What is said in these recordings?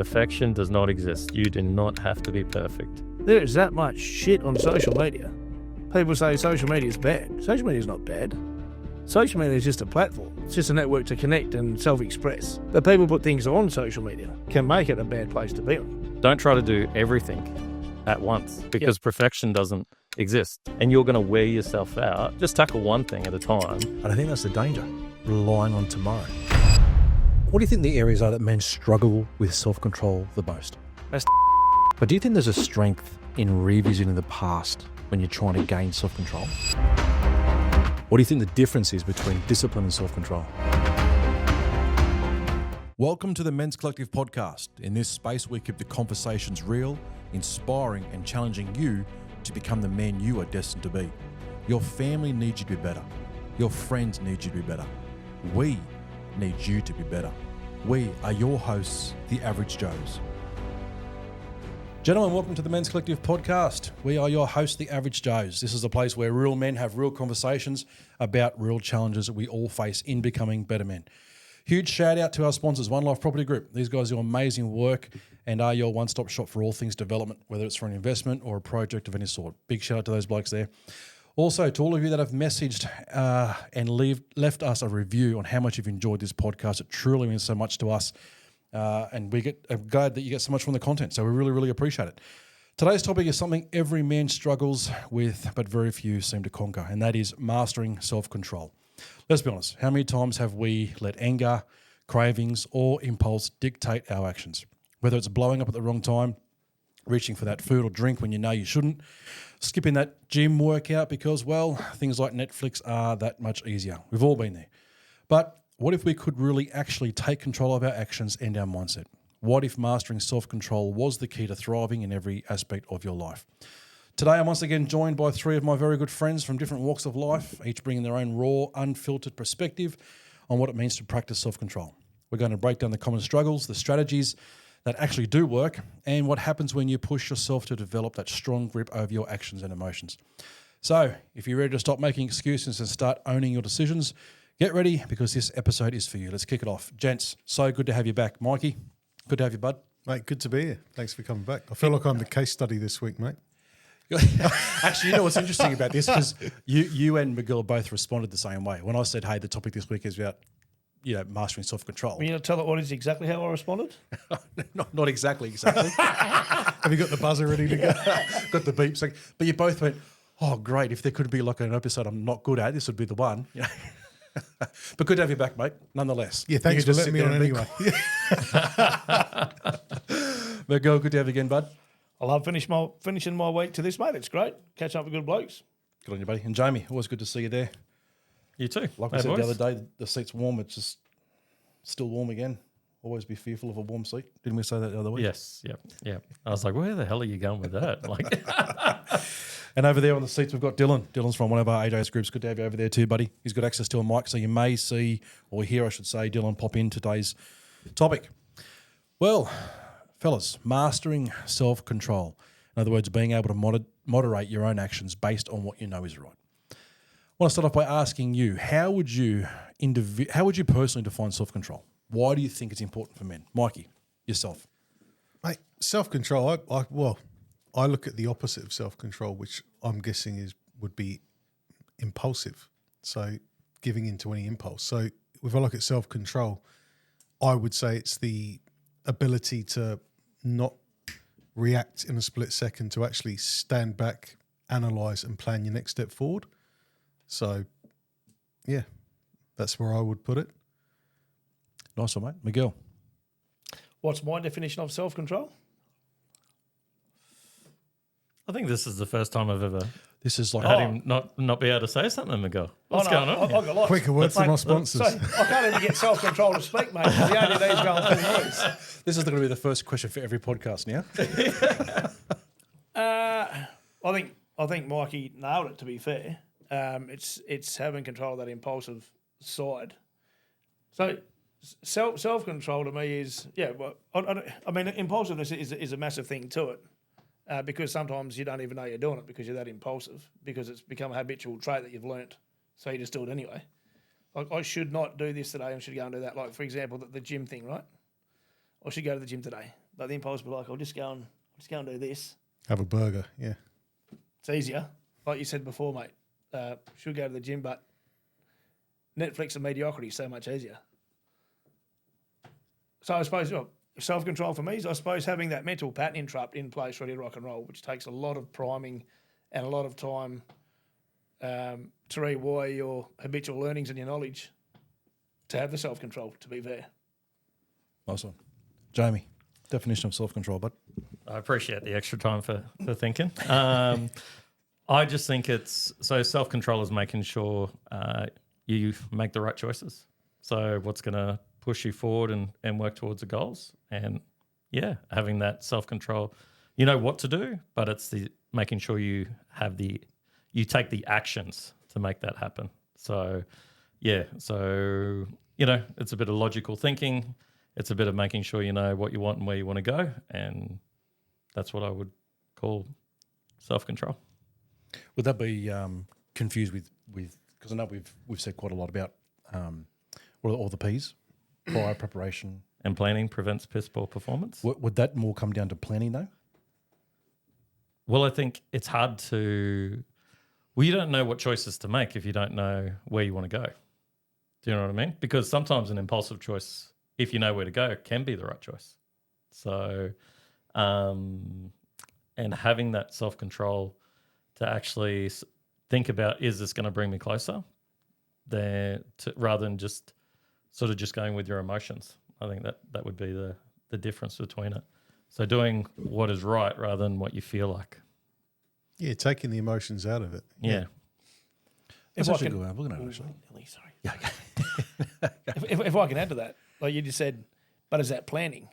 Perfection does not exist. You do not have to be perfect. There is that much shit on social media. People say social media is bad. Social media is not bad. Social media is just a platform. It's just a network to connect and self-express. But people put things on social media can make it a bad place to be on. Don't try to do everything at once because perfection doesn't exist and you're going to wear yourself out. Just tackle one thing at a time. And I think that's the danger, relying on tomorrow. What do you think the areas are that men struggle with self-control the most? But do you think there's a strength in revisiting the past when you're trying to gain self-control? What do you think the difference is between discipline and self-control? Welcome to the Men's Collective podcast. In this space, we keep the conversations real, inspiring, and challenging you to become the man you are destined to be. Your family needs you to be better. Your friends need you to be better. We need you to be better. We are your hosts, the Average Joes. Gentlemen, welcome to the Men's Collective podcast. We are your hosts, the Average Joes. This is a place where real men have real conversations about real challenges that we all face in becoming better men. Huge shout out to our sponsors, One Life Property Group. These guys do amazing work and are your one-stop shop for all things development, whether it's for an investment or a project of any sort. Big shout out to those blokes there. Also, to all of you that have messaged and left us a review on how much you've enjoyed this podcast, it truly means so much to us. And I'm glad that you get so much from the content. So we really, really appreciate it. Today's topic is something every man struggles with, but very few seem to conquer, and that is mastering self-control. Let's be honest. How many times have we let anger, cravings, or impulse dictate our actions? Whether it's blowing up at the wrong time, reaching for that food or drink when you know you shouldn't, skipping that gym workout because, well, things like Netflix are that much easier. We've all been there. But what if we could really actually take control of our actions and our mindset? What if mastering self-control was the key to thriving in every aspect of your life? Today, I'm once again joined by three of my very good friends from different walks of life, each bringing their own raw, unfiltered perspective on what it means to practice self-control. We're going to break down the common struggles, the strategies that actually do work, and what happens when you push yourself to develop that strong grip over your actions and emotions. So, if you're ready to stop making excuses and start owning your decisions, get ready because this episode is for you. Let's kick it off. Gents, so good to have you back. Mikey, good to have you, bud. Mate, good to be here. Thanks for coming back. I feel like I'm the case study this week, mate. Actually, you know what's interesting about this? Because you and Miguel both responded the same way. When I said, hey, the topic this week is about, mastering self-control. Can you tell it what is exactly how I responded? not exactly. Have you got the buzzer ready to go? Got the beep. But you both went, oh, great. If there could be like an episode I'm not good at, this would be the one. But good to have you back, mate, nonetheless. Yeah, thanks for letting me on anyway. Miguel, good to have you again, bud. I love finishing my week to this, mate. It's great. Catching up with good blokes. Good on you, buddy. And Jamie, always good to see you there. You too. Like I said the other day, the seat's warm. It's just still warm again. Always be fearful of a warm seat. Didn't we say that the other week? Yes. Yep. I was like, where the hell are you going with that? And over there on the seats, we've got Dylan. Dylan's from one of our AJ's groups. Good to have you over there too, buddy. He's got access to a mic, so you may see, or hear, I should say, Dylan pop in today's topic. Well, fellas, mastering self-control. In other words, being able to moderate your own actions based on what you know is right. I want to start off by asking you, how would you personally define self-control? Why do you think it's important for men? Mikey, yourself. Mate, self-control, I look at the opposite of self-control, which I'm guessing would be impulsive. So giving into any impulse. So if I look at self-control, I would say it's the ability to not react in a split second, to actually stand back, analyse and plan your next step forward. So, yeah, that's where I would put it. Nice one, mate. Miguel. What's my definition of self-control? I think this is the first time I've ever had him not be able to say something, Miguel. What's going on? I've got lots. Quicker words from our sponsors. I can't even get self-control to speak, mate. The only these going through noise. This is going to be the first question for every podcast now. I think Mikey nailed it, to be fair. It's having control of that impulsive side. So self-control to me is, impulsiveness is a massive thing to it. Because sometimes you don't even know you're doing it because you're that impulsive, because it's become a habitual trait that you've learnt. So you just do it anyway. Like, I should not do this today, I should go and do that. Like, for example, the gym thing, right? I should go to the gym today. but the impulse will be like, I'll just go and do this. Have a burger, yeah. It's easier. Like you said before, mate, should go to the gym, but Netflix and mediocrity is so much easier. So I suppose self-control for me is, I suppose, having that mental pattern interrupt in place ready to rock and roll, which takes a lot of priming and a lot of time to rewire your habitual learnings and your knowledge to have the self-control, to be fair. Nice one. Jamie, definition of self-control, bud. I appreciate the extra time for thinking. I just think self-control is making sure you make the right choices. So what's going to push you forward and work towards the goals. And yeah, having that self-control, you know what to do, but it's the making sure you take the actions to make that happen. So yeah, it's a bit of logical thinking. It's a bit of making sure you know what you want and where you want to go. And that's what I would call self-control. Would that be confused with because I know we've said quite a lot about all the P's, prior preparation. And planning prevents piss poor performance. Would that more come down to planning though? Well, I think it's hard to... Well, you don't know what choices to make if you don't know where you want to go. Do you know what I mean? Because sometimes an impulsive choice, if you know where to go, can be the right choice. So, and having that self-control to actually think about, is this going to bring me closer? Rather than just sort of just going with your emotions. I think that would be the difference between it. So doing what is right rather than what you feel like. Yeah, taking the emotions out of it. Yeah. It's actually a good way of looking at it, actually. Sorry. Yeah. if I can add to that, like you just said, but is that planning?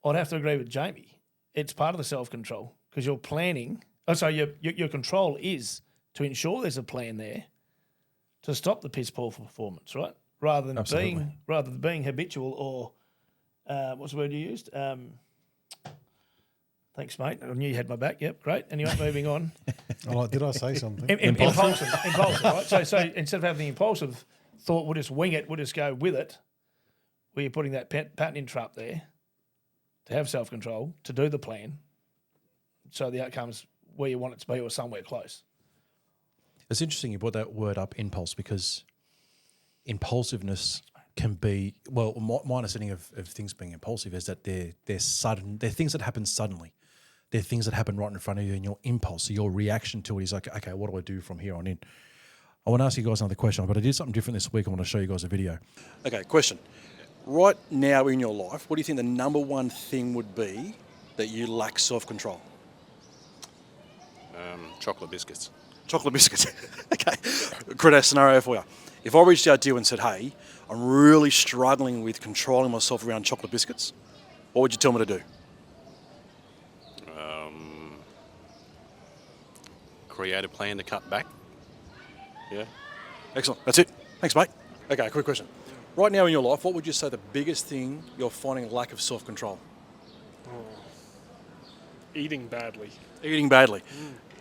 I'd have to agree with Jamie. It's part of the self-control because you're planning. Oh, so your control is to ensure there's a plan there to stop the piss poor performance, right? Rather than being habitual or what's the word you used? Thanks, mate. I knew you had my back. Yep, great. Anyway, moving on. Did I say something? Impulsive, right? So instead of having the impulsive thought, we'll just wing it, we'll just go with it, where you're putting that pattern interrupt there to have self-control, to do the plan, so the outcome's where you want it to be or somewhere close. It's interesting you brought that word up, impulse, because impulsiveness can be, well, my understanding of things being impulsive is that they're sudden, they're things that happen suddenly. They're things that happen right in front of you, and your impulse, so your reaction to it is like, okay, what do I do from here on in? I want to ask you guys another question, but I did something different this week. I want to show you guys a video. Okay, question. Right now in your life, what do you think the number one thing would be that you lack self-control? Chocolate biscuits. Chocolate biscuits. Okay. Create a scenario for you. If I reached out to you and said, hey, I'm really struggling with controlling myself around chocolate biscuits, what would you tell me to do? Create a plan to cut back. Yeah. Excellent. That's it. Thanks, mate. Okay, quick question. Right now in your life, what would you say the biggest thing you're finding a lack of self-control? Eating badly. Eating badly.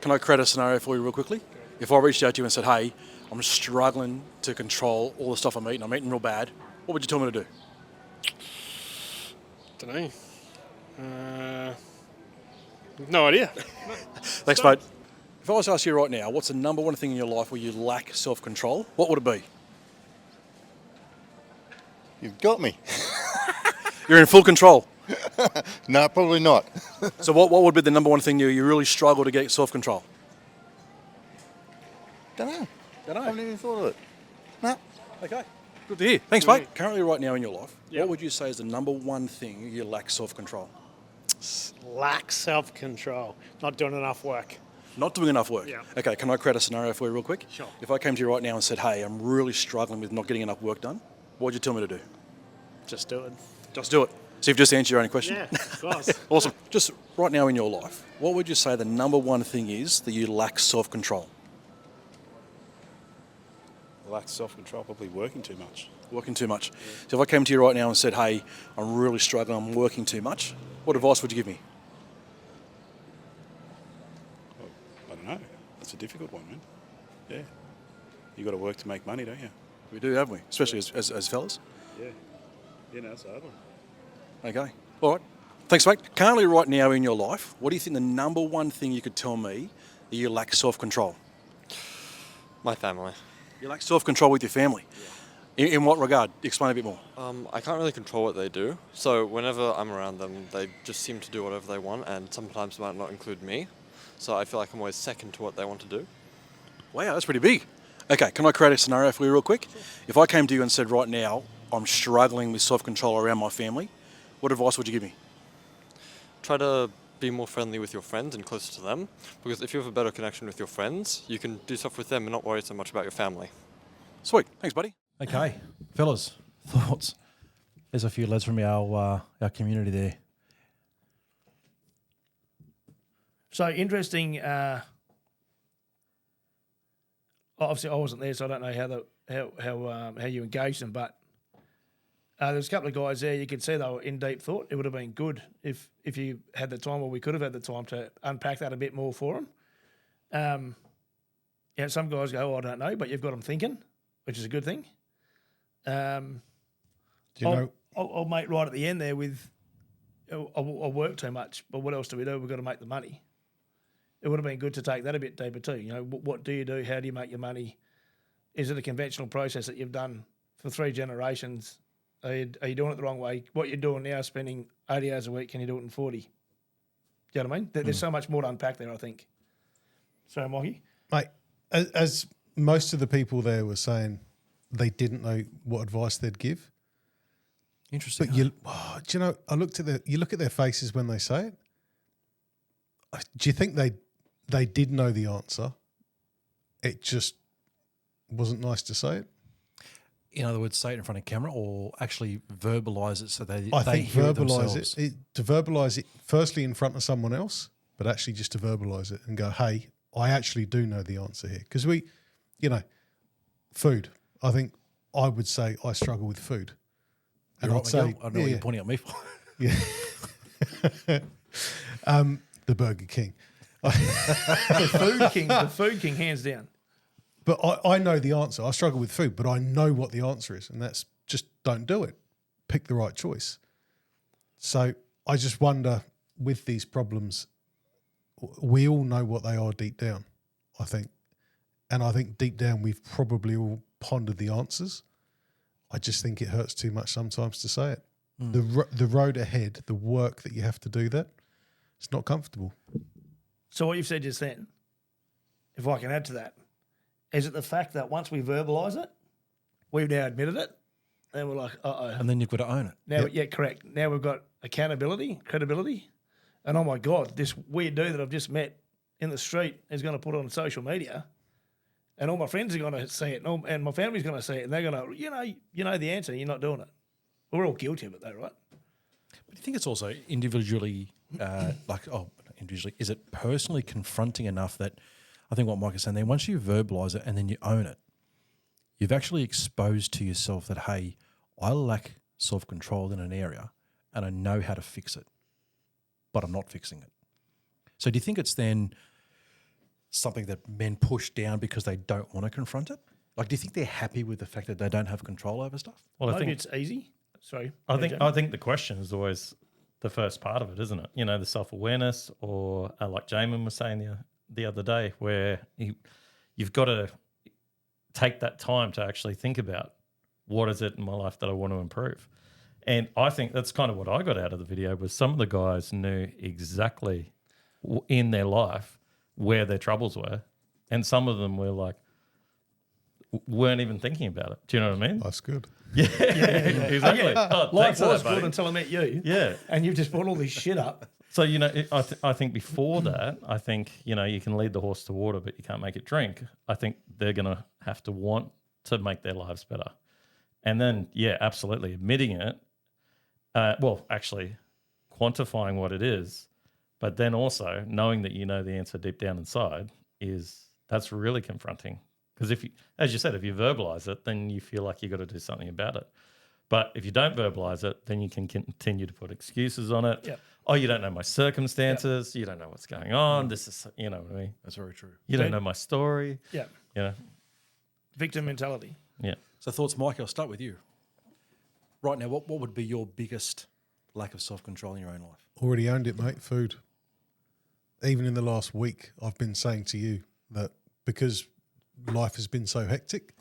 Can I create a scenario for you real quickly? Okay. If I reached out to you and said, hey, I'm struggling to control all the stuff I'm eating real bad, what would you tell me to do? Don't know. No idea. Thanks, mate. If I was to ask you right now, what's the number one thing in your life where you lack self-control, what would it be? You've got me. You're in full control. No, probably not. So what would be the number one thing you really struggle to get self-control? Don't know. Don't know. I haven't even thought of it. No. Okay. Good to hear. Thanks, mate. Currently right now in your life, what would you say is the number one thing you lack self-control? Lack self-control. Not doing enough work. Not doing enough work? Yeah. Okay, can I create a scenario for you real quick? Sure. If I came to you right now and said, hey, I'm really struggling with not getting enough work done, what would you tell me to do? Just do it. Just do it. So you've just answered your own question? Yeah, of course. Awesome. Just right now in your life, what would you say the number one thing is that you lack self-control? Lack self-control, probably working too much. Working too much. Yeah. So if I came to you right now and said, hey, I'm really struggling, I'm working too much, what advice would you give me? Well, I don't know. That's a difficult one, man. Yeah. You got to work to make money, don't you? We do, haven't we? Especially as fellas. Yeah. You know, it's a hard one. Okay. All right. Thanks, mate. Currently, right now in your life, what do you think the number one thing you could tell me that you lack self-control? My family. You lack self-control with your family? In what regard? Explain a bit more. I can't really control what they do. So whenever I'm around them, they just seem to do whatever they want, and sometimes might not include me. So I feel like I'm always second to what they want to do. Wow, that's pretty big. Okay, can I create a scenario for you real quick? If I came to you and said, right now, I'm struggling with self-control around my family, what advice would you give me? Try to be more friendly with your friends and closer to them, because if you have a better connection with your friends, you can do stuff with them and not worry so much about your family. Sweet. Thanks, buddy. Okay, fellas, thoughts? There's a few lads from our community there. So interesting. Obviously, I wasn't there, so I don't know how you engaged them. But there's a couple of guys there. You could see they were in deep thought. It would have been good if you had the time, or we could have had the time to unpack that a bit more for them. Some guys go, I don't know, but you've got them thinking, which is a good thing. I'll make right at the end there with, I work too much, but what else do we do? We've got to make the money. It would have been good to take that a bit deeper too. You know, what do you do? How do you make your money? Is it a conventional process that you've done for 3 generations? Are you doing it the wrong way? What you're doing now, spending 80 hours a week, can you do it in 40? Do you know what I mean? There's so much more to unpack there, I think. So, Mikie? Mate, as most of the people there were saying, they didn't know what advice they'd give. Interesting. But do you know, you look at their faces when they say it. Do you think they did know the answer? It just wasn't nice to say it. In other words, say it in front of camera, or actually verbalise it so they think hear verbalise it to verbalise it firstly in front of someone else, but actually just to verbalise it and go, hey, I actually do know the answer here. Because food. I think I would say I struggle with food. And You're I'd right, say, Miguel. I know what you're pointing at me for. Yeah. The Burger King. The food king, hands down. But I know the answer. I struggle with food, but I know what the answer is, and that's just don't do it. Pick the right choice. So I just wonder, with these problems, we all know what they are deep down, I think. And I think deep down we've probably all pondered the answers. I just think it hurts too much sometimes to say it. The road ahead, the work that you have to do that, it's not comfortable. So what you've said just then, if I can add to that, is it the fact that once we verbalise it, we've now admitted it, and we're like, uh-oh. And then you've got to own it. Now, yeah, correct. Now we've got accountability, credibility, and oh my God, this weird dude that I've just met in the street is going to put it on social media, and all my friends are going to see it, and my family's going to see it, and they're going to, you know the answer, you're not doing it. We're all guilty of it though, right? But do you think it's also individually, individually, is it personally confronting enough that, I think what Mike is saying there, once you verbalise it and then you own it, you've actually exposed to yourself that, hey, I lack self-control in an area and I know how to fix it, but I'm not fixing it. So do you think it's then something that men push down because they don't want to confront it? Like, do you think they're happy with the fact that they don't have control over stuff? Well, I think it's easy. Sorry. I think the question is always the first part of it, isn't it? You know, the self-awareness, or like Jamin was saying the other day, where you've got to take that time to actually think about what is it in my life that I want to improve. And I think that's kind of what I got out of the video, was some of the guys knew exactly in their life where their troubles were, and some of them were like, weren't even thinking about it. Do you know what I mean? That's good. Yeah, exactly. Oh, Life was good until I met you. Yeah. And you've just brought all this shit up. So, I think before that, I think, you can lead the horse to water, but you can't make it drink. I think they're going to have to want to make their lives better. And then, yeah, absolutely, admitting it. Actually quantifying what it is, but then also knowing that you know the answer deep down inside, that's really confronting. Because if you, as you said, if you verbalize it, then you feel like you've got to do something about it. But if you don't verbalize it, then you can continue to put excuses on it. Yep. Oh, you don't know my circumstances. Yep. You don't know what's going on. This is, you know what I mean? That's very true. You don't know my story. Yeah. You know? Victim mentality. Yeah. So thoughts, Mike, I'll start with you. Right now, what would be your biggest lack of self-control in your own life? Already owned it, mate. Food. Even in the last week, I've been saying to you that because life has been so hectic,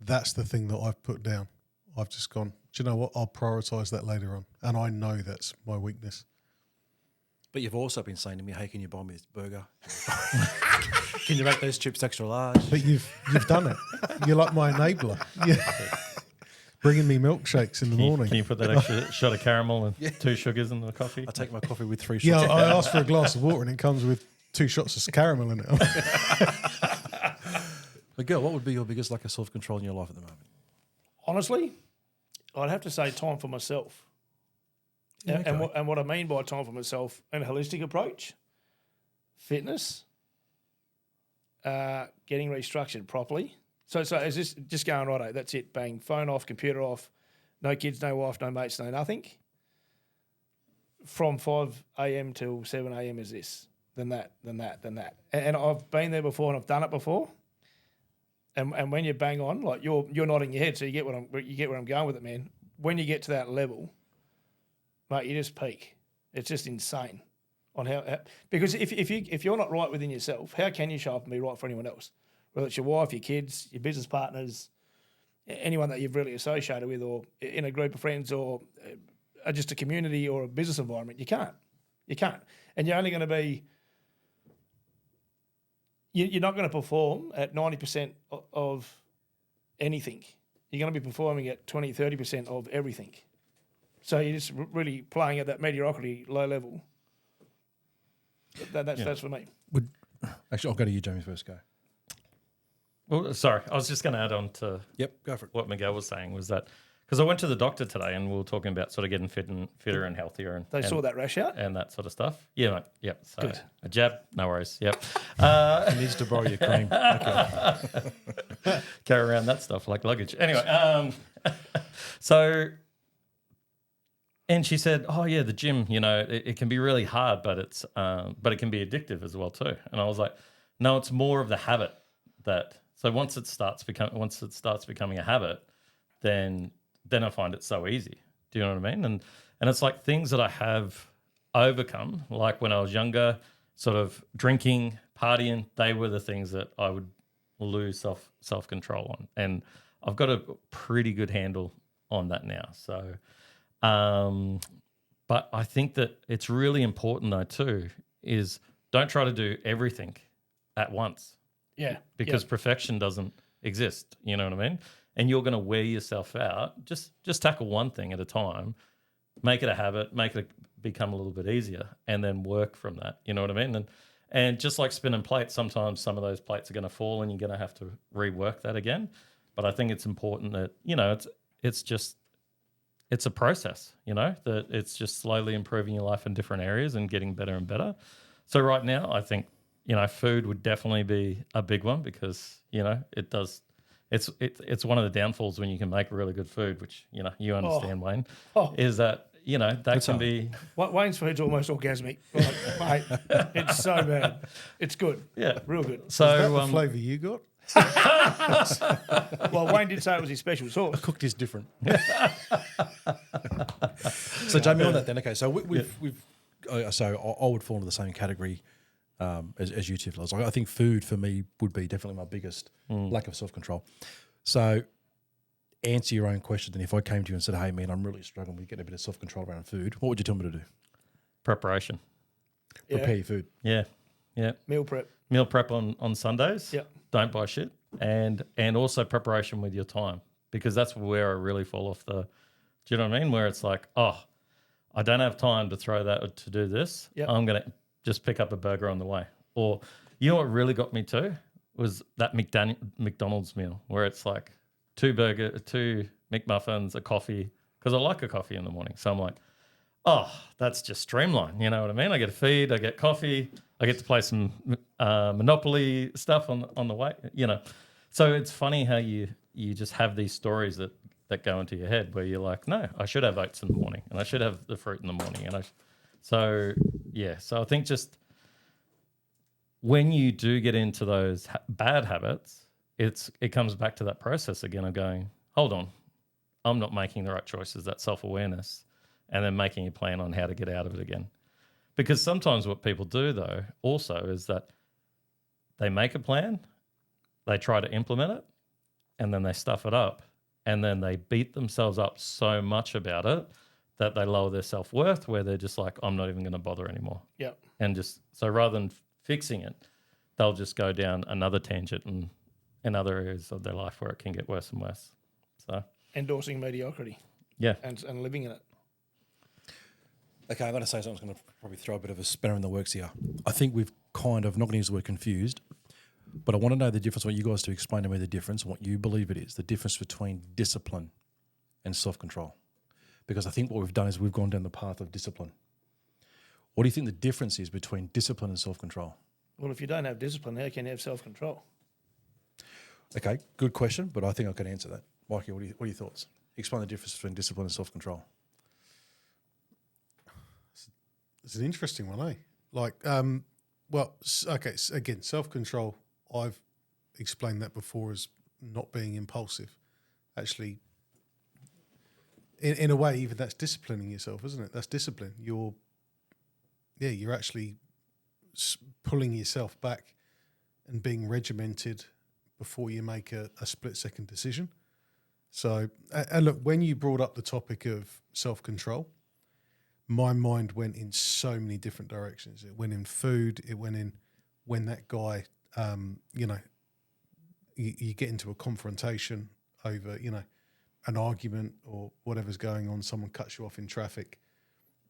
that's the thing that I've put down. I've just gone, do you know what? I'll prioritise that later on. And I know that's my weakness. But you've also been saying to me, hey, can you buy me this burger? Can you make those chips extra large? But you've done it. You're like my enabler. Yeah. Bringing me milkshakes in the morning. Can you put that extra shot of caramel and 2 sugars in the coffee? I take my coffee with 3 shots. Yeah, I asked for a glass of water and it comes with 2 shots of caramel in it. Miguel, what would be your biggest lack of self-control in your life at the moment? Honestly, I'd have to say time for myself. And what I mean by time for myself, an holistic approach, fitness, getting restructured properly. So is this just going, righto, that's it, bang, phone off, computer off, no kids, no wife, no mates, no nothing. From 5 a.m. till 7 a.m. is this, then that. And I've been there before and I've done it before. And when you bang on, like you're nodding your head, so you get where I'm going with it, man. When you get to that level, mate, you just peak. It's just insane on how because if you're not right within yourself, how can you show up and be right for anyone else? Whether it's your wife, your kids, your business partners, anyone that you've really associated with, or in a group of friends, or just a community or a business environment, you can't, and you're only going to be. You're not going to perform at 90% of anything. You're going to be performing at 20, 30% of everything. So you're just really playing at that mediocrity, low level. That's for me. Actually, I'll go to you, Jamie, first. Go. Well, sorry, I was just going to add on to Go for it. what Miguel was saying was that because I went to the doctor today and we were talking about sort of getting fitter and healthier. And They saw that rash out? And that sort of stuff. Yeah, mate. Yep. So Good. a jab, no worries. Yep. He needs to borrow your cream. Okay. Carry around that stuff like luggage. Anyway, so, and she said, oh yeah, the gym, it can be really hard, but it can be addictive as well too. And I was like, no, it's more of the habit so once it starts becoming a habit, then I find it so easy. Do you know what I mean? And it's like things that I have overcome, like when I was younger, sort of drinking, partying, they were the things that I would lose self-control on. And I've got a pretty good handle on that now. So, but I think that it's really important though too, is don't try to do everything at once. Yeah. Because perfection doesn't exist. You know what I mean? And you're going to wear yourself out. Just tackle one thing at a time, make it a habit, make it become a little bit easier, and then work from that. You know what I mean? And just like spinning plates, sometimes some of those plates are going to fall, and you're going to have to rework that again. But I think it's important that it's a process. That it's just slowly improving your life in different areas and getting better and better. So right now, I think food would definitely be a big one because it does. It's one of the downfalls when you can make really good food, which you understand, Wayne, is that that can be. Wayne's food's almost orgasmic, mate. It's so bad. It's good, real good. So is that the flavour you got? Well, Wayne did say it was his special sauce. Cooked is different. So Jamie, on that then, okay. So so I would fall into the same category. As you two fellas. I think food for me would be definitely my biggest lack of self-control. So answer your own question. And if I came to you and said, hey, man, I'm really struggling with getting a bit of self-control around food, what would you tell me to do? Preparation. Prepare your food. Yeah. Meal prep. Meal prep on Sundays. Yeah. Don't buy shit. And also preparation with your time, because that's where I really fall off do you know what I mean? Where it's like, oh, I don't have time to do this. Yep. I'm going to just pick up a burger on the way. Or what really got me too was that McDonald's meal where it's like 2 McMuffins, a coffee, because I like a coffee in the morning. So I'm like, oh, that's just streamlined. You know what I mean? I get a feed, I get coffee, I get to play some Monopoly stuff on the way. So it's funny how you just have these stories that go into your head where you're like, no, I should have oats in the morning and I should have the fruit in the morning. So I think just when you do get into those bad habits, it comes back to that process again of going, hold on, I'm not making the right choices, that self-awareness, and then making a plan on how to get out of it again. Because sometimes what people do, though, also is that they make a plan, they try to implement it, and then they stuff it up. And then they beat themselves up so much about it that they lower their self-worth, where they're just like, I'm not even going to bother anymore. Yep. And just, so rather than fixing it, they'll just go down another tangent and in other areas of their life where it can get worse and worse. So Endorsing mediocrity. Yeah. And living in it. Okay, I'm going to say something that's going to probably throw a bit of a spanner in the works here. I think we've kind of, not going to use the word confused, but I want to know the difference. I want you guys to explain to me the difference, what you believe it is, the difference between discipline and self-control. Because I think what we've done is we've gone down the path of discipline. What do you think the difference is between discipline and self-control? Well, if you don't have discipline, how can you have self-control? Okay, good question, but I think I can answer that. Mikey, what are your thoughts? Explain the difference between discipline and self-control. It's an interesting one, eh? Like, okay, again, self-control, I've explained that before as not being impulsive. Actually, in a way, even that's disciplining yourself, isn't it? That's discipline. You're actually pulling yourself back and being regimented before you make a split-second decision. So, and look, when you brought up the topic of self-control, my mind went in so many different directions. It went in food. It went in when that guy, you get into a confrontation over, an argument or whatever's going on. Someone cuts you off in traffic.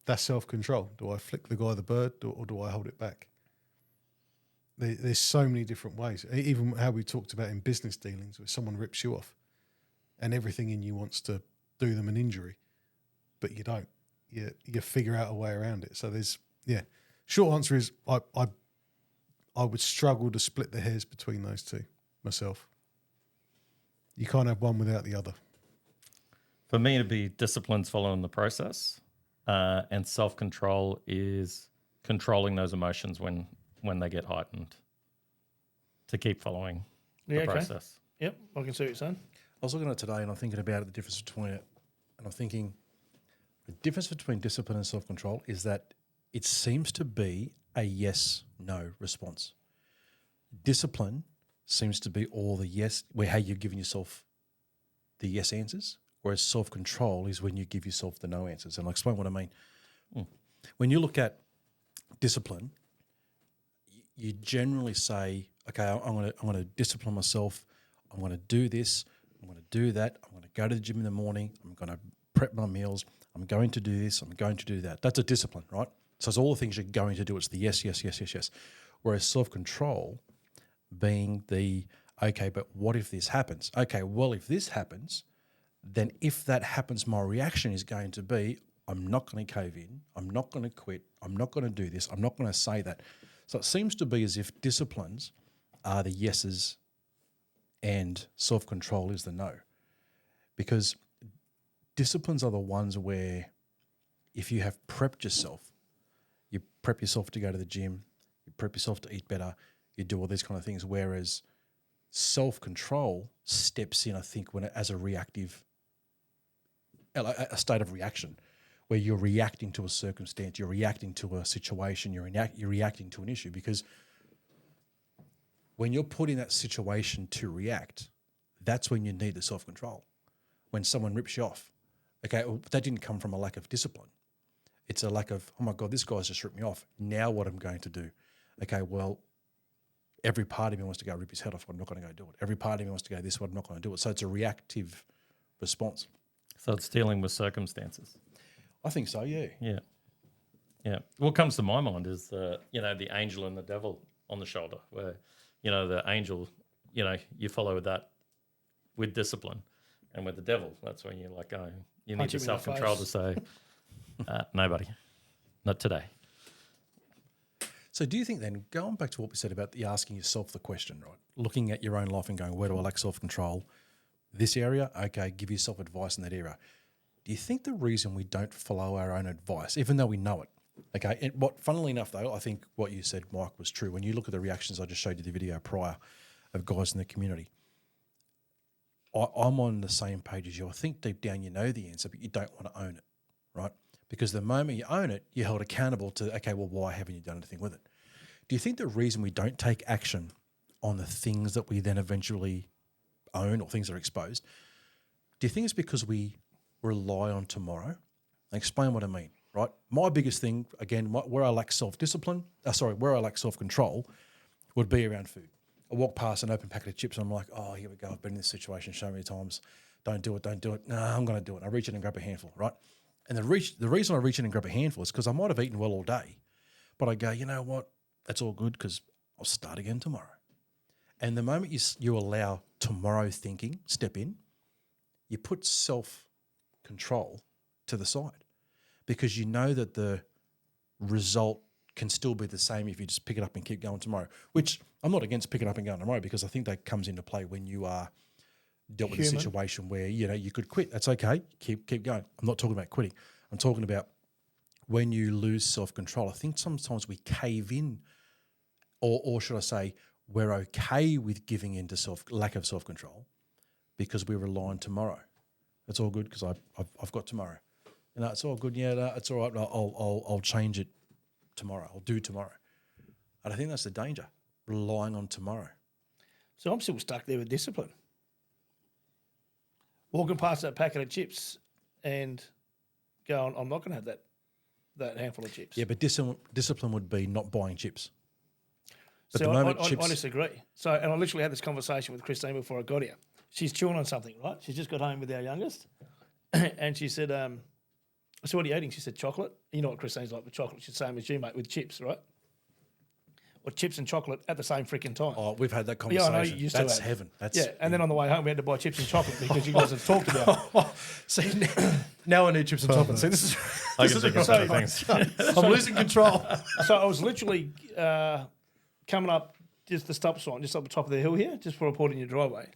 That's self-control. Do I flick the guy the bird or do I hold it back? There's so many different ways. Even how we talked about in business dealings, where someone rips you off and everything in you wants to do them an injury, but you don't. You figure out a way around it. So short answer is I would struggle to split the hairs between those two myself. You can't have one without the other. for me, it'd be discipline's following the process, and self-control is controlling those emotions when they get heightened, to keep following the process. Yep, I can see what you're saying. I was looking at it today and I'm thinking about the difference between it. And I'm thinking the difference between discipline and self-control is that it seems to be a yes-no response. Discipline seems to be all the yes, where how you're giving yourself the yes answers, whereas self-control is when you give yourself the no answers. And I'll explain what I mean. When you look at discipline, you generally say, okay, I'm going to discipline myself. I'm going to do this. I'm going to do that. I'm going to go to the gym in the morning. I'm going to prep my meals. I'm going to do this. I'm going to do that. That's a discipline, right? So it's all the things you're going to do. It's the yes, yes, yes, yes, yes. Whereas self-control being the, okay, but what if this happens? Okay, well, if this happens, then if that happens, my reaction is going to be, I'm not going to cave in. I'm not going to quit. I'm not going to do this. I'm not going to say that. So it seems to be as if disciplines are the yeses and self-control is the no. Because disciplines are the ones where if you have prepped yourself, you prep yourself to go to the gym, you prep yourself to eat better, you do all these kind of things, whereas self-control steps in, I think, when as a reactive, a state of reaction, where you're reacting to a circumstance, you're reacting to a situation, you're reacting to an issue. Because when you're put in that situation to react, that's when you need the self-control. When someone rips you off, okay, well, that didn't come from a lack of discipline. It's a lack of, oh my God, this guy's just ripped me off. Now what I'm going to do? Okay, well, every part of me wants to go rip his head off, but I'm not going to go do it. Every part of me wants to go this, but I'm not going to do it. So it's a reactive response. So it's dealing with circumstances. I think so, yeah. Yeah. Yeah. What comes to my mind is the angel and the devil on the shoulder, where, the angel, you follow that with discipline. And with the devil, that's when you're like, oh, you need the self-control to say, nobody, not today. So do you think then, going back to what we said about the asking yourself the question, right? Looking at your own life and going, where do I lack self-control? This area, okay, give yourself advice in that area. Do you think the reason we don't follow our own advice, even though we know it, okay, funnily enough though, I think what you said, Mike, was true. When you look at the reactions, I just showed you the video prior of guys in the community, I'm on the same page as you. I think deep down you know the answer, but you don't want to own it, right? Because the moment you own it, you're held accountable to, okay, well, why haven't you done anything with it? Do you think the reason we don't take action on the things that we then eventually own or things that are exposed, do you think it's because we rely on tomorrow? I'll explain what I mean, right? My biggest thing, again, where I lack self-discipline, where I lack self-control would be around food. I walk past an open packet of chips and I'm like, oh, here we go. I've been in this situation so many times. Don't do it. No, I'm going to do it. I reach in and grab a handful, right? And the reason I reach in and grab a handful is because I might have eaten well all day, but I go, you know what? That's all good because I'll start again tomorrow. And the moment you allow tomorrow thinking step in, you put self-control to the side because you know that the result can still be the same if you just pick it up and keep going tomorrow, which I'm not against picking up and going tomorrow because I think that comes into play when you are dealt with a situation where, you could quit. That's okay. Keep going. I'm not talking about quitting. I'm talking about when you lose self-control. I think sometimes we cave in or should I say we're okay with giving in to lack of self-control because we rely on tomorrow. It's all good because I've got tomorrow. It's all good. Yeah, it's all right. I'll change it tomorrow. I'll do tomorrow. And I think that's the danger, relying on tomorrow. So I'm still stuck there with discipline. Walking past that packet of chips and going, I'm not going to have that handful of chips. Yeah, but discipline would be not buying chips. But so the moment I disagree. So, and I literally had this conversation with Christine before I got here. She's chewing on something, right? She's just got home with our youngest. And she said, I said, what are you eating? She said, chocolate. You know what Christine's like with chocolate. She's the same as you, mate, with chips, right? Or chips and chocolate at the same freaking time. Oh, we've had that conversation. Yeah, I know, you used That's to have. heaven. And then on the way home, we had to buy chips and chocolate because you guys had talked about it. See, now I need chips and chocolate. See, this is I can think of other things. I'm losing control. So I was literally coming up just the stop sign, just up the top of the hill here, just before I pulled in your driveway.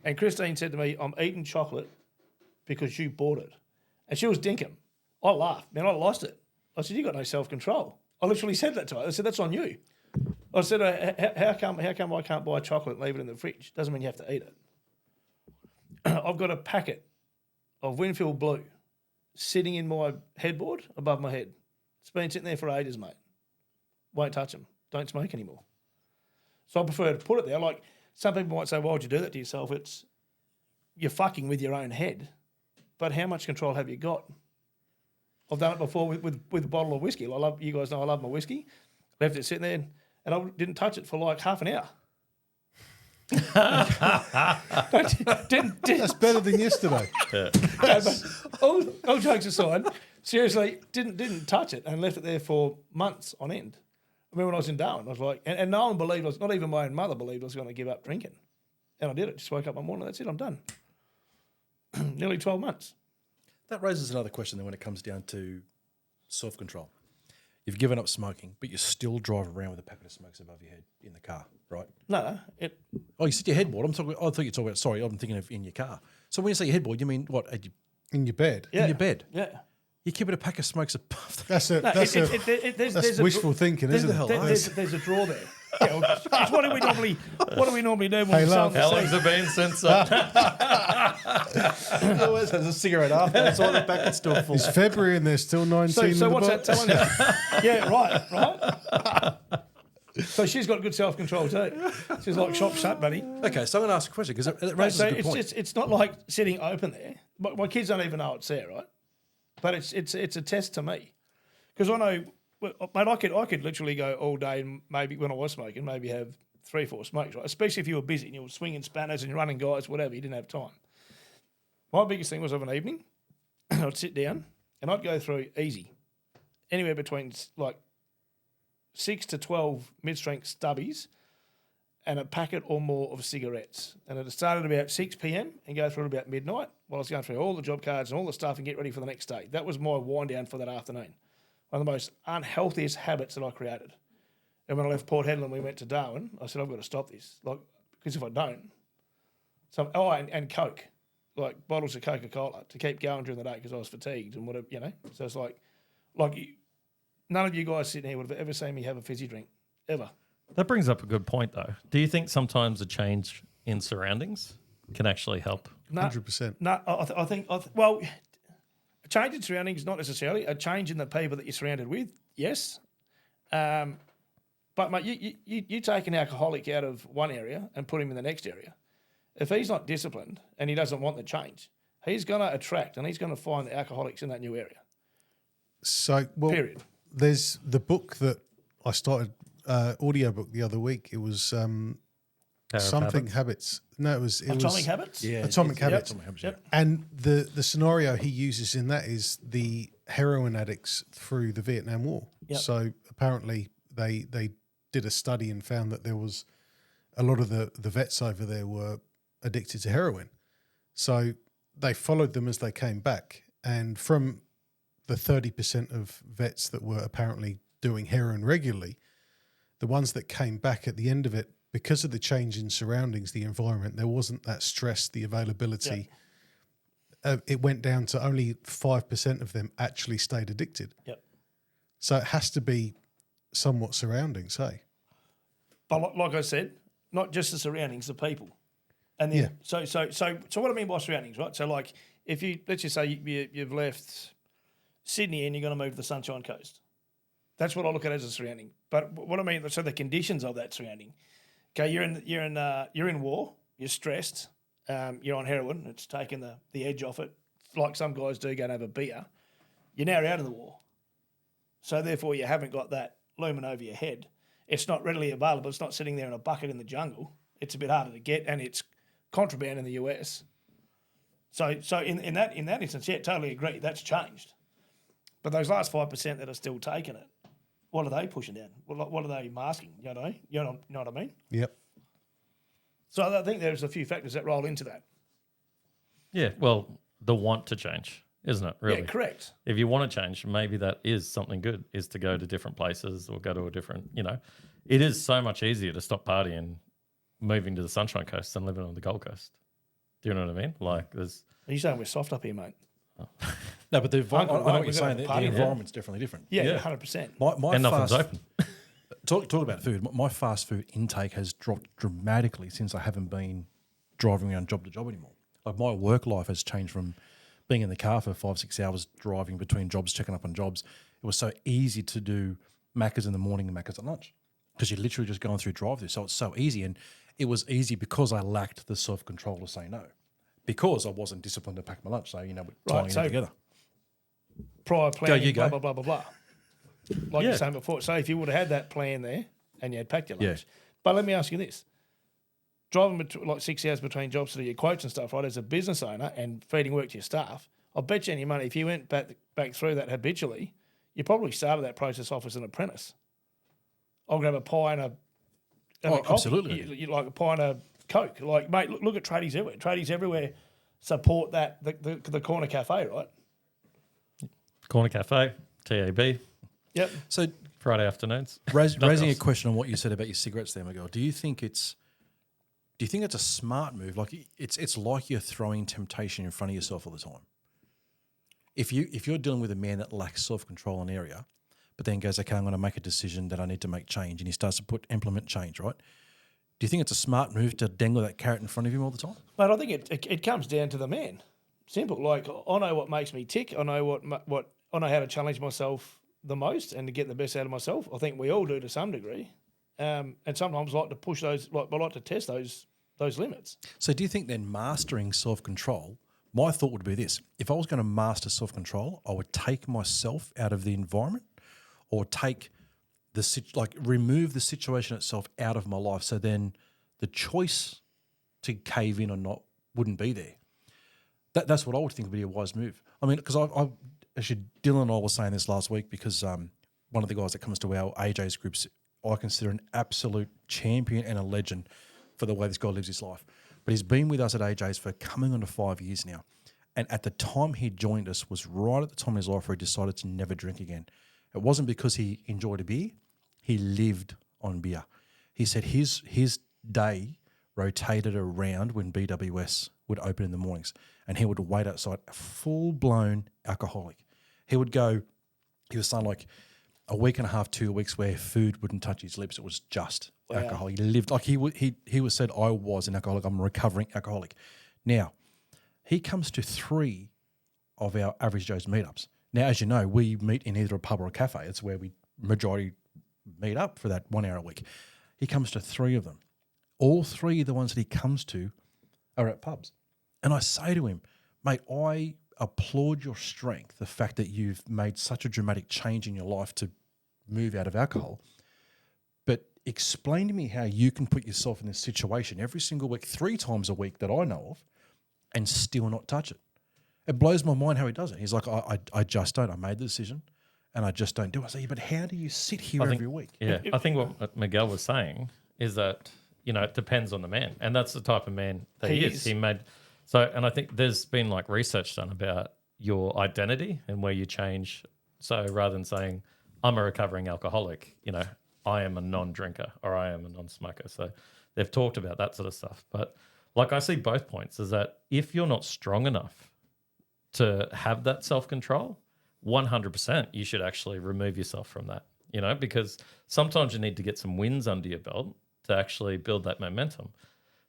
And Christine said to me, I'm eating chocolate because you bought it. And she was dinkum. I laughed. Man, I lost it. I said, you got no self-control. I literally said that to her. I said, that's on you. I said, how come I can't buy chocolate and leave it in the fridge? Doesn't mean you have to eat it. I've got a packet of Winfield Blue sitting in my headboard above my head. It's been sitting there for ages, mate. Won't touch them. Don't smoke anymore. So I prefer to put it there. Like, some people might say, why would you do that to yourself? It's, you're fucking with your own head. But how much control have you got? I've done it before with a bottle of whiskey. You guys know I love my whiskey. Left it sitting there and I didn't touch it for like half an hour. That's better than yesterday. Yeah. No, but all jokes aside, seriously, didn't touch it and left it there for months on end. I remember when I was in Darwin, I was like, and no one believed not even my own mother believed I was going to give up drinking. And I did it. Just woke up one morning, that's it, I'm done. Nearly 12 months. That raises another question then when it comes down to self-control. You've given up smoking, but you still drive around with a packet of smokes above your head in the car, right? No. Oh, you said your headboard. I thought you were talking about, sorry, I'm thinking of in your car. So when you say your headboard, you mean what? In your bed. Yeah. In your bed? Yeah. You keep it a pack of smokes above That's wishful thinking, isn't it? There's a drawer there. Yeah, well, what do we normally do when Hey, we love. How long's it been since? He always has a cigarette after. That's why the packet's still full. It's February and there's still 19 So in what's the that telling you? Yeah, right. So she's got good self-control too. She's like, shop shut, buddy. Okay, so I'm going to ask a question because it raises a good point. It's not like sitting open there. My kids don't even know it's there, right? But it's a test to me. Because I know, mate, I could literally go all day and maybe when I was smoking, maybe have 3 or 4 smokes, right? Especially if you were busy and you were swinging spanners and you're running guys, whatever, you didn't have time. My biggest thing was of an evening, I'd sit down and I'd go through easy, anywhere between like 6 to 12 mid-strength stubbies and a packet or more of cigarettes. And it started about 6 p.m. and go through about midnight while I was going through all the job cards and all the stuff and get ready for the next day. That was my wind down for that afternoon. One of the most unhealthiest habits that I created. And when I left Port Hedland, we went to Darwin. I said, I've got to stop this, because if I don't, and Coke, like bottles of Coca-Cola to keep going during the day because I was fatigued and whatever, So it's like none of you guys sitting here would have ever seen me have a fizzy drink, ever. That brings up a good point, though. Do you think sometimes a change in surroundings can actually help? No, 100%. No, I think change in surroundings, not necessarily. A change in the people that you're surrounded with, yes. But, mate, you take an alcoholic out of one area and put him in the next area. If he's not disciplined and he doesn't want the change, he's going to attract and he's going to find the alcoholics in that new area. So, well, Period. There's the book that I started, audio book the other week. It was something habits. No, it was Atomic Habits? Yeah, Atomic Habits. Atomic Habits, Yep. And the scenario he uses in that is the heroin addicts through the Vietnam War. Yep. So apparently they did a study and found that there was a lot of the vets over there were addicted to heroin. So they followed them as they came back. And from the 30% of vets that were apparently doing heroin regularly, the ones that came back at the end of it, because of the change in surroundings, the environment, there wasn't that stress, the availability. It went down to only 5% of them actually stayed addicted. Yep. So it has to be somewhat surroundings, hey? But like I said, not just the surroundings, the people. And then, so what I mean by surroundings, right? So like, if you, let's just say you've left Sydney and you're going to move to the Sunshine Coast. That's what I look at as a surrounding. But what I mean, so the conditions of that surrounding. Okay, you're in war. You're stressed. You're on heroin. It's taken the edge off it. Like some guys do, go and have a beer. You're now out of the war. So therefore, you haven't got that looming over your head. It's not readily available. It's not sitting there in a bucket in the jungle. It's a bit harder to get, and it's contraband in the US. So in that instance, yeah, totally agree. That's changed. But those last 5% that are still taking it, what are they pushing down? What are they masking? You know what I mean? Yep. So I think there's a few factors that roll into that. Yeah, well, the want to change, isn't it, really? Yeah, correct. If you want to change, maybe that is something good, is to go to different places or go to a different, it is so much easier to stop partying, moving to the Sunshine Coast than living on the Gold Coast. Do you know what I mean? Like, there's... Are you saying we're soft up here, mate? No, but I know what you're saying. The party, environment's definitely different. Yeah, 100%. My and nothing's fast, open. talk about food. My fast food intake has dropped dramatically since I haven't been driving around job to job anymore. Like, my work life has changed from being in the car for 5-6 hours driving between jobs, checking up on jobs. It was so easy to do Maccas in the morning and Maccas at lunch because you're literally just going through drive-through. So it's so easy, and it was easy because I lacked the self-control to say no, because I wasn't disciplined to pack my lunch. So, tying it together. Prior planning, go. blah, blah, blah, blah, blah. Like you're saying before. So if you would have had that plan there and you had packed your lunch. But let me ask you this. Driving like 6 hours between jobs to do your quotes and stuff, right, as a business owner and feeding work to your staff, I'll bet you any money, if you went back through that habitually, you probably started that process off as an apprentice. I'll grab a pie and a absolutely. You like a pie and a Coke. Like, mate, look at tradies everywhere. Tradies everywhere support that, the corner cafe, right? Corner Cafe, TAB. Yep. So Friday afternoons. Raising a question on what you said about your cigarettes there, Miguel, do you think it's a smart move? Like, it's like you're throwing temptation in front of yourself all the time. If you're dealing with a man that lacks self-control in an area, but then goes, okay, I'm going to make a decision that I need to make change, and he starts to implement change, right? Do you think it's a smart move to dangle that carrot in front of him all the time? Mate, I think it comes down to the man. Simple. Like, I know what makes me tick. I know what I know how to challenge myself the most and to get the best out of myself. I think we all do to some degree. And sometimes I like to push those, I like to test those limits. So do you think then mastering self-control, my thought would be this: if I was going to master self-control, I would take myself out of the environment, or remove the situation itself out of my life, so then the choice to cave in or not wouldn't be there. That's what I would think would be a wise move. I mean, because I actually, Dylan and I were saying this last week, because one of the guys that comes to our AJ's groups, I consider an absolute champion and a legend for the way this guy lives his life. But he's been with us at AJ's for coming on to 5 years now. And at the time he joined us was right at the time in his life where he decided to never drink again. It wasn't because he enjoyed a beer. He lived on beer. He said his day rotated around when BWS would open in the mornings, and he would wait outside, a full-blown alcoholic. He was saying like a week and a half, 2 weeks where food wouldn't touch his lips. It was just alcohol. He lived like he was said, I was an alcoholic. I'm a recovering alcoholic. Now, he comes to 3 of our Average Joe's meetups. Now, as you know, we meet in either a pub or a cafe. It's where we majority meet up for that 1 hour a week. He comes to 3 of them. All 3 of the ones that he comes to are at pubs. And I say to him, mate, I applaud your strength, the fact that you've made such a dramatic change in your life to move out of alcohol. But explain to me how you can put yourself in this situation every single week, 3 times a week that I know of, and still not touch it. It blows my mind how he does it. He's like, I just don't. I made the decision and I just don't do it. I say, but how do you sit here every week? Yeah, I think what Miguel was saying is that, it depends on the man. And that's the type of man that he is. He made... So, and I think there's been like research done about your identity and where you change. So rather than saying, I'm a recovering alcoholic, I am a non-drinker or I am a non-smoker. So they've talked about that sort of stuff. But like I see both points is that if you're not strong enough to have that self-control, 100% you should actually remove yourself from that, because sometimes you need to get some wins under your belt to actually build that momentum.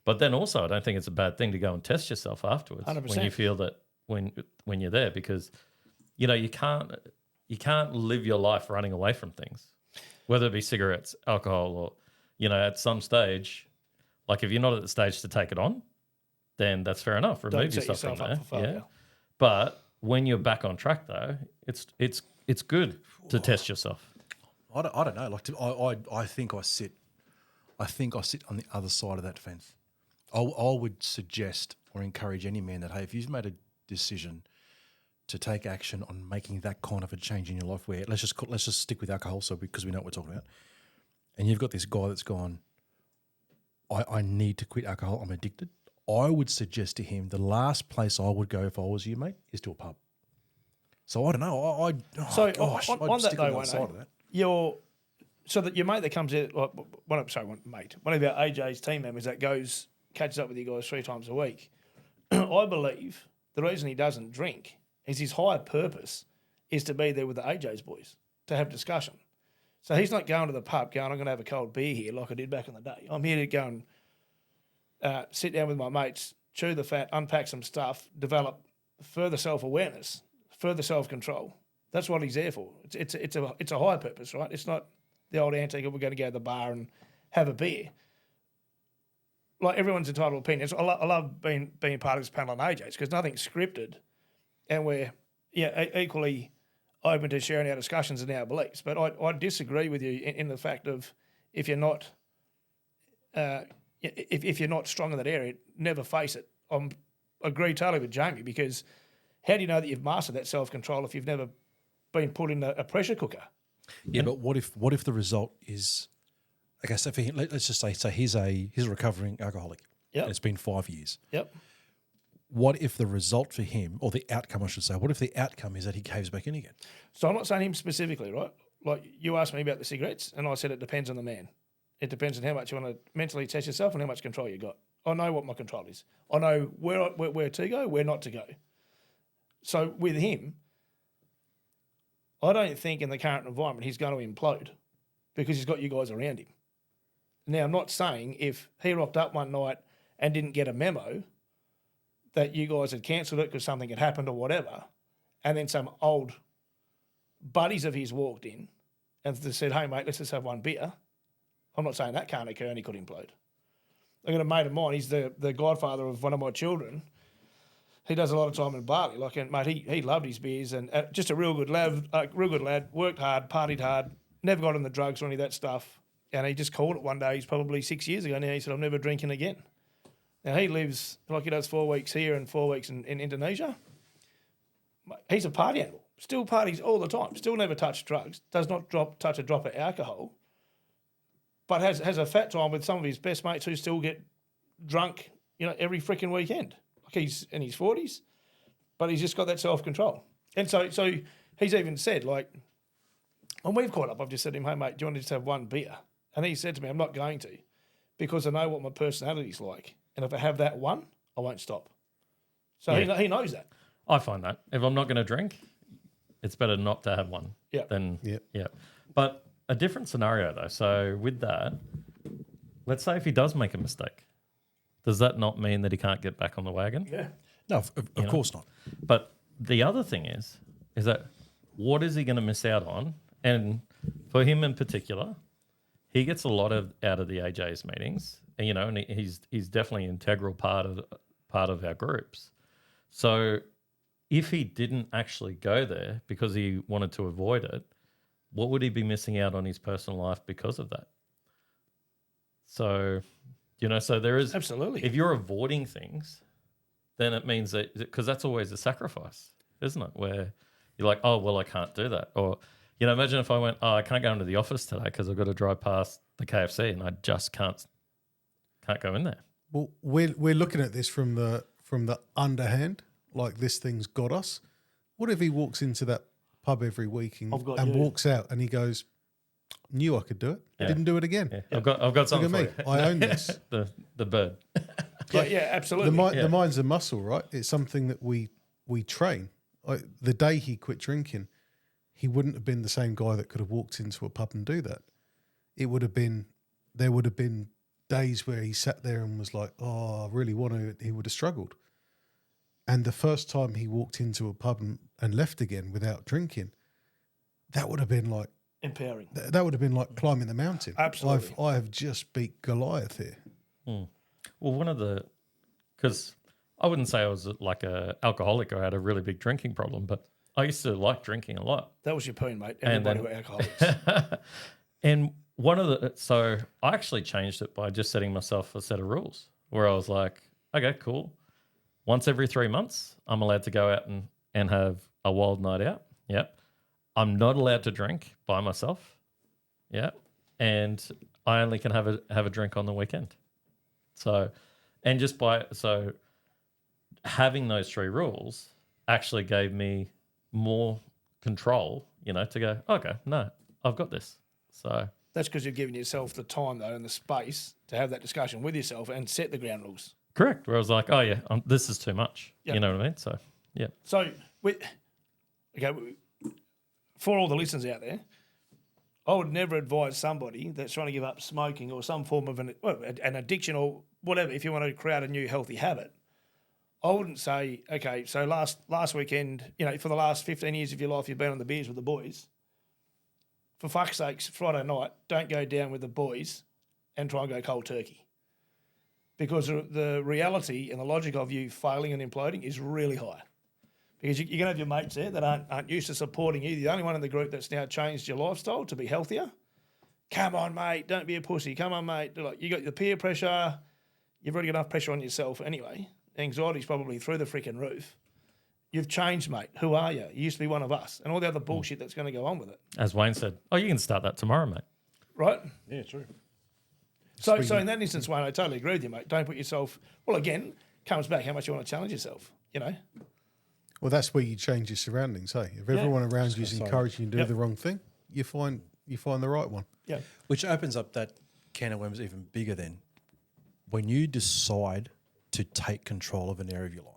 But then also I don't think it's a bad thing to go and test yourself afterwards 100%. when you feel that when you're there, because, you can't live your life running away from things, whether it be cigarettes, alcohol, or, at some stage, like if you're not at the stage to take it on, then that's fair enough. Remove yourself from there. Yeah. But when you're back on track, though, it's good to test yourself. I don't know. Like I think I sit on the other side of that fence. I would suggest or encourage any man that, hey, if you've made a decision to take action on making that kind of a change in your life, where let's just stick with alcohol, so because we know what we're talking about, and you've got this guy that's gone, I need to quit alcohol. I'm addicted. I would suggest to him the last place I would go if I was you, mate, is to a pub. So I don't know. On that though, Wayno, so that your mate that comes in, like one of our AJ's team members that catches up with you guys 3 times a week. I believe the reason he doesn't drink is his higher purpose is to be there with the AJ's boys to have discussion. So he's not going to the pub going, I'm going to have a cold beer here like I did back in the day. I'm here to go and sit down with my mates, chew the fat, unpack some stuff, develop further self-awareness, further self-control. That's what he's there for. It's a higher purpose, right? It's not the old antique of we're going to go to the bar and have a beer. Like everyone's entitled to opinions. I love being part of this panel on AJ's because nothing's scripted, and we're equally open to sharing our discussions and our beliefs. But I disagree with you in the fact of if you're not if you're not strong in that area, never face it. I agree totally with Jamie, because how do you know that you've mastered that self-control if you've never been put in a pressure cooker? Yeah, but what if the result is, okay, so for him, let's just say he's a recovering alcoholic. Yeah, it's been 5 years. Yep. What if the result for him, or the outcome, I should say, what if the outcome is that he caves back in again? So I'm not saying him specifically, right? Like you asked me about the cigarettes, and I said it depends on the man. It depends on how much you want to mentally test yourself and how much control you got. I know what my control is. I know where to go, where not to go. So with him, I don't think in the current environment he's going to implode because he's got you guys around him. Now, I'm not saying if he rocked up one night and didn't get a memo that you guys had cancelled it because something had happened or whatever, and then some old buddies of his walked in and they said, hey, mate, let's just have one beer. I'm not saying that can't occur and he could implode. I've got a mate of mine, he's the godfather of one of my children. He does a lot of time in Bali. Like, and mate, he loved his beers and just a real good lad, worked hard, partied hard, never got on the drugs or any of that stuff. And he just called it one day, he's probably 6 years ago now, he said, I'm never drinking again. Now, he lives, like he does 4 weeks here and 4 weeks in Indonesia. He's a party animal, still parties all the time, still never touched drugs, does not touch a drop of alcohol, but has a fat time with some of his best mates who still get drunk, every freaking weekend. Like he's in his 40s, but he's just got that self-control. And so he's even said, like, when we've caught up, I've just said to him, hey, mate, do you want to just have one beer? And he said to me, I'm not going to, because I know what my personality's like. And if I have that one, I won't stop. So he knows that. I find that. If I'm not going to drink, it's better not to have one. Yeah. Yeah. But a different scenario, though. So with that, let's say if he does make a mistake, does that not mean that he can't get back on the wagon? Yeah. No, of course not. But the other thing is that what is he going to miss out on? And for him in particular, he gets a lot out of the AJ's meetings, and and he's definitely an integral part of our groups. So if he didn't actually go there because he wanted to avoid it, what would he be missing out on his personal life because of that? So, so there is Absolutely. If you're avoiding things, then it means that because that's always a sacrifice, isn't it? Where you're like, oh well, I can't do that, or imagine if I went, oh, I can't go into the office today because I've got to drive past the KFC and I just can't go in there. Well, we're looking at this from the underhand, like this thing's got us. What if he walks into that pub every week and walks out and he goes, knew I could do it, didn't do it again. Yeah. I've got something Look at me, I own this. the bird. Yeah, absolutely. The mind's a muscle, right? It's something that we train. The day he quit drinking, he wouldn't have been the same guy that could have walked into a pub and do that. There would have been days where he sat there and was like, oh, I really want to. He would have struggled. And the first time he walked into a pub and left again without drinking, that would have been like empowering. That would have been like climbing the mountain. Absolutely. I have just beat Goliath here. Well, because I wouldn't say I was like a alcoholic or had a really big drinking problem, but I used to like drinking a lot. That was your poon, mate. Everybody were alcoholics. And so I actually changed it by just setting myself a set of rules where I was like, okay, cool. Once every 3 months, I'm allowed to go out and have a wild night out. Yep. I'm not allowed to drink by myself. Yeah. And I only can have a drink on the weekend. So having those 3 rules actually gave me more control, to go, okay, no, I've got this. So that's because you're giving yourself the time, though, and the space to have that discussion with yourself and set the ground rules. Correct. Where I was like, oh, yeah, this is too much. Yep. You know what I mean? So, yeah. So, for all the listeners out there, I would never advise somebody that's trying to give up smoking or some form of an addiction or whatever, if you want to create a new healthy habit. I wouldn't say, okay, so last weekend, for the last 15 years of your life, you've been on the beers with the boys. For fuck's sakes, Friday night, don't go down with the boys and try and go cold turkey. Because the reality and the logic of you failing and imploding is really high. Because you're going to have your mates there that aren't used to supporting you. The only one in the group that's now changed your lifestyle to be healthier. Come on, mate, don't be a pussy. Come on, mate. You got the peer pressure. You've already got enough pressure on yourself anyway. Anxiety's probably through the freaking roof. You've changed, mate. Who are you? You used to be one of us. And all the other bullshit that's going to go on with it. As Wayne said, you can start that tomorrow, mate. Right? Yeah, true. So in that instance, Wayne, I totally agree with you, mate. Don't put yourself... Well, again, comes back how much you want to challenge yourself, Well, that's where you change your surroundings, hey? If everyone around you is encouraging you to do the wrong thing, you find the right one. Yeah. Which opens up that can of worms even bigger then. When you decide to take control of an area of your life,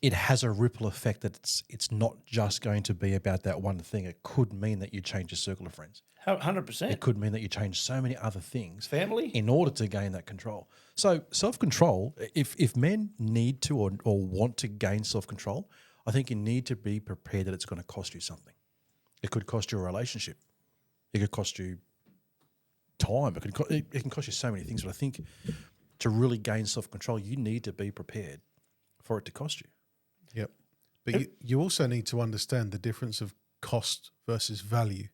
it has a ripple effect that it's not just going to be about that one thing. It could mean that you change your circle of friends. 100%. It could mean that you change so many other things. Family. In order to gain that control. So self-control, if men need to or want to gain self-control, I think you need to be prepared that it's going to cost you something. It could cost you a relationship. It could cost you time. It can cost you so many things. But I think to really gain self-control, you need to be prepared for it to cost you. Yep. But you also need to understand the difference of cost versus value.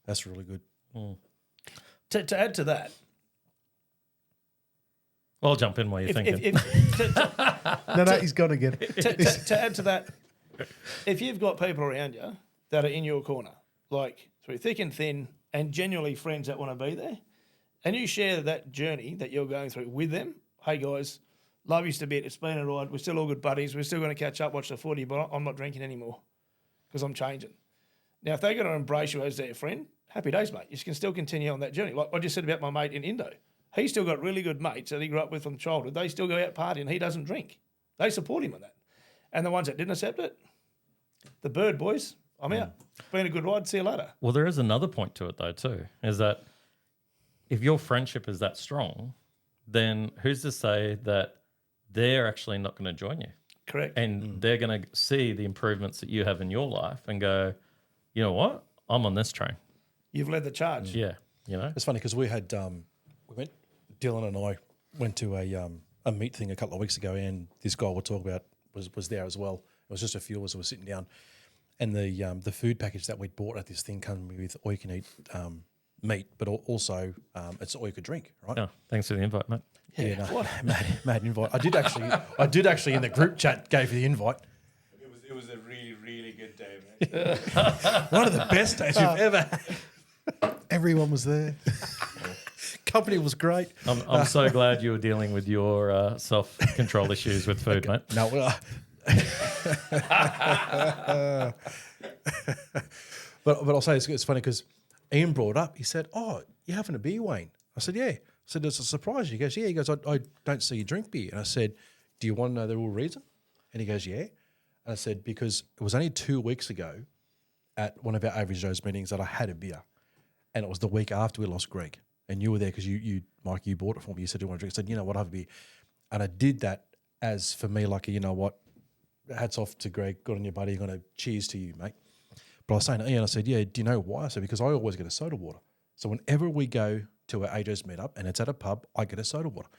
That's really good. To add to that, I'll jump in while you're thinking. No, he's gone again. To add to that, if you've got people around you that are in your corner, like through thick and thin, and genuinely friends that want to be there, and you share that journey that you're going through with them, hey guys, love you to bit, it's been a ride, we're still all good buddies, we're still going to catch up, watch the footy, but I'm not drinking anymore because I'm changing. Now, if they're going to embrace you as their friend, happy days, mate. You can still continue on that journey. Like I just said about my mate in Indo. He's still got really good mates that he grew up with from childhood. They still go out partying. He doesn't drink. They support him in that. And the ones that didn't accept it, the bird boys, I'm out. Been a good ride. See you later. Well, there is another point to it, though, too, is that if your friendship is that strong, then who's to say that they're actually not going to join you? Correct. And they're going to see the improvements that you have in your life and go, you know what? I'm on this train. You've led the charge. Yeah. You know? It's funny because we had Dylan and I went to a meet thing a couple of weeks ago, and this guy we'll talk about was there as well. It was just a few of us who were sitting down, and the food package that we'd bought at this thing comes with all you can eat meat, but also it's all you could drink, right? Oh, thanks for the invite, mate. Yeah, no, mad invite. I did actually in the group chat gave you the invite. It was a really, really good day, mate. One of the best days we've ever had. Everyone was there. Company was great. I'm so glad you were dealing with your self-control issues with food, mate. No, but I'll say it's funny because Ian brought up. He said, "Oh, you having a beer, Wayne?" I said, "Yeah." I said, "It's a surprise." He goes, "Yeah." He goes, "I don't see you drink beer." And I said, "Do you want to know the real reason?" And he goes, "Yeah." And I said, "Because it was only 2 weeks ago at one of our Average Joe's meetings that I had a beer, and it was the week after we lost Greg, and you were there because you Mike, you bought it for me. You said, do you want to drink?" I said, "You know what, I'll have a beer." And I did that as for me, like, you know what, hats off to Greg, good on you, buddy, going to cheers to you, mate. But I was saying to Ian, I said, "Yeah, do you know why?" I said, "Because I always get a soda water. So whenever we go to our AJ's meetup and it's at a pub, I get a soda water."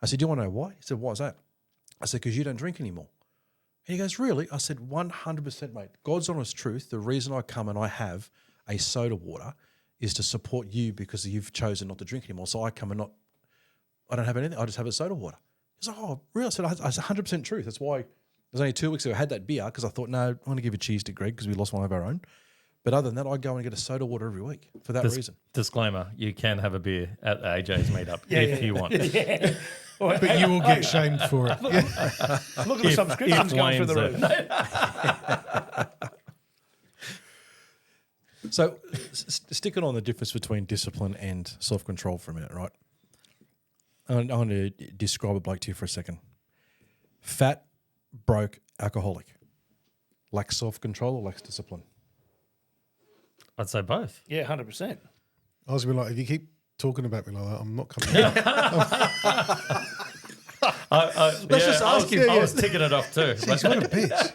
I said, "Do you want to know why?" He said, "Why is that?" I said, "Because you don't drink anymore." And he goes, "Really?" I said, 100%, mate. God's honest truth, the reason I come and I have a soda water is to support you because you've chosen not to drink anymore. So I come and I don't have anything. I just have a soda water. He's like, "Oh, really?" I said, "That's 100% truth. That's why it was only 2 weeks ago I had that beer because I thought, no, I want to give a cheers to Greg because we lost one of our own. But other than that, I go and get a soda water every week for that reason." Disclaimer, you can have a beer at the AJ's meetup if you want. Yeah. But you will get shamed for it. Look at the subscriptions going through the roof. So sticking on the difference between discipline and self-control for a minute, right? I'm going to describe a bloke to you for a second. Fat, broke, alcoholic. Lacks self-control or lacks discipline? I'd say both. Yeah, 100%. I was going to be like, if you keep talking about me like that, I'm not coming out. Let's just ask him. I was ticking it off too. He's what a bitch.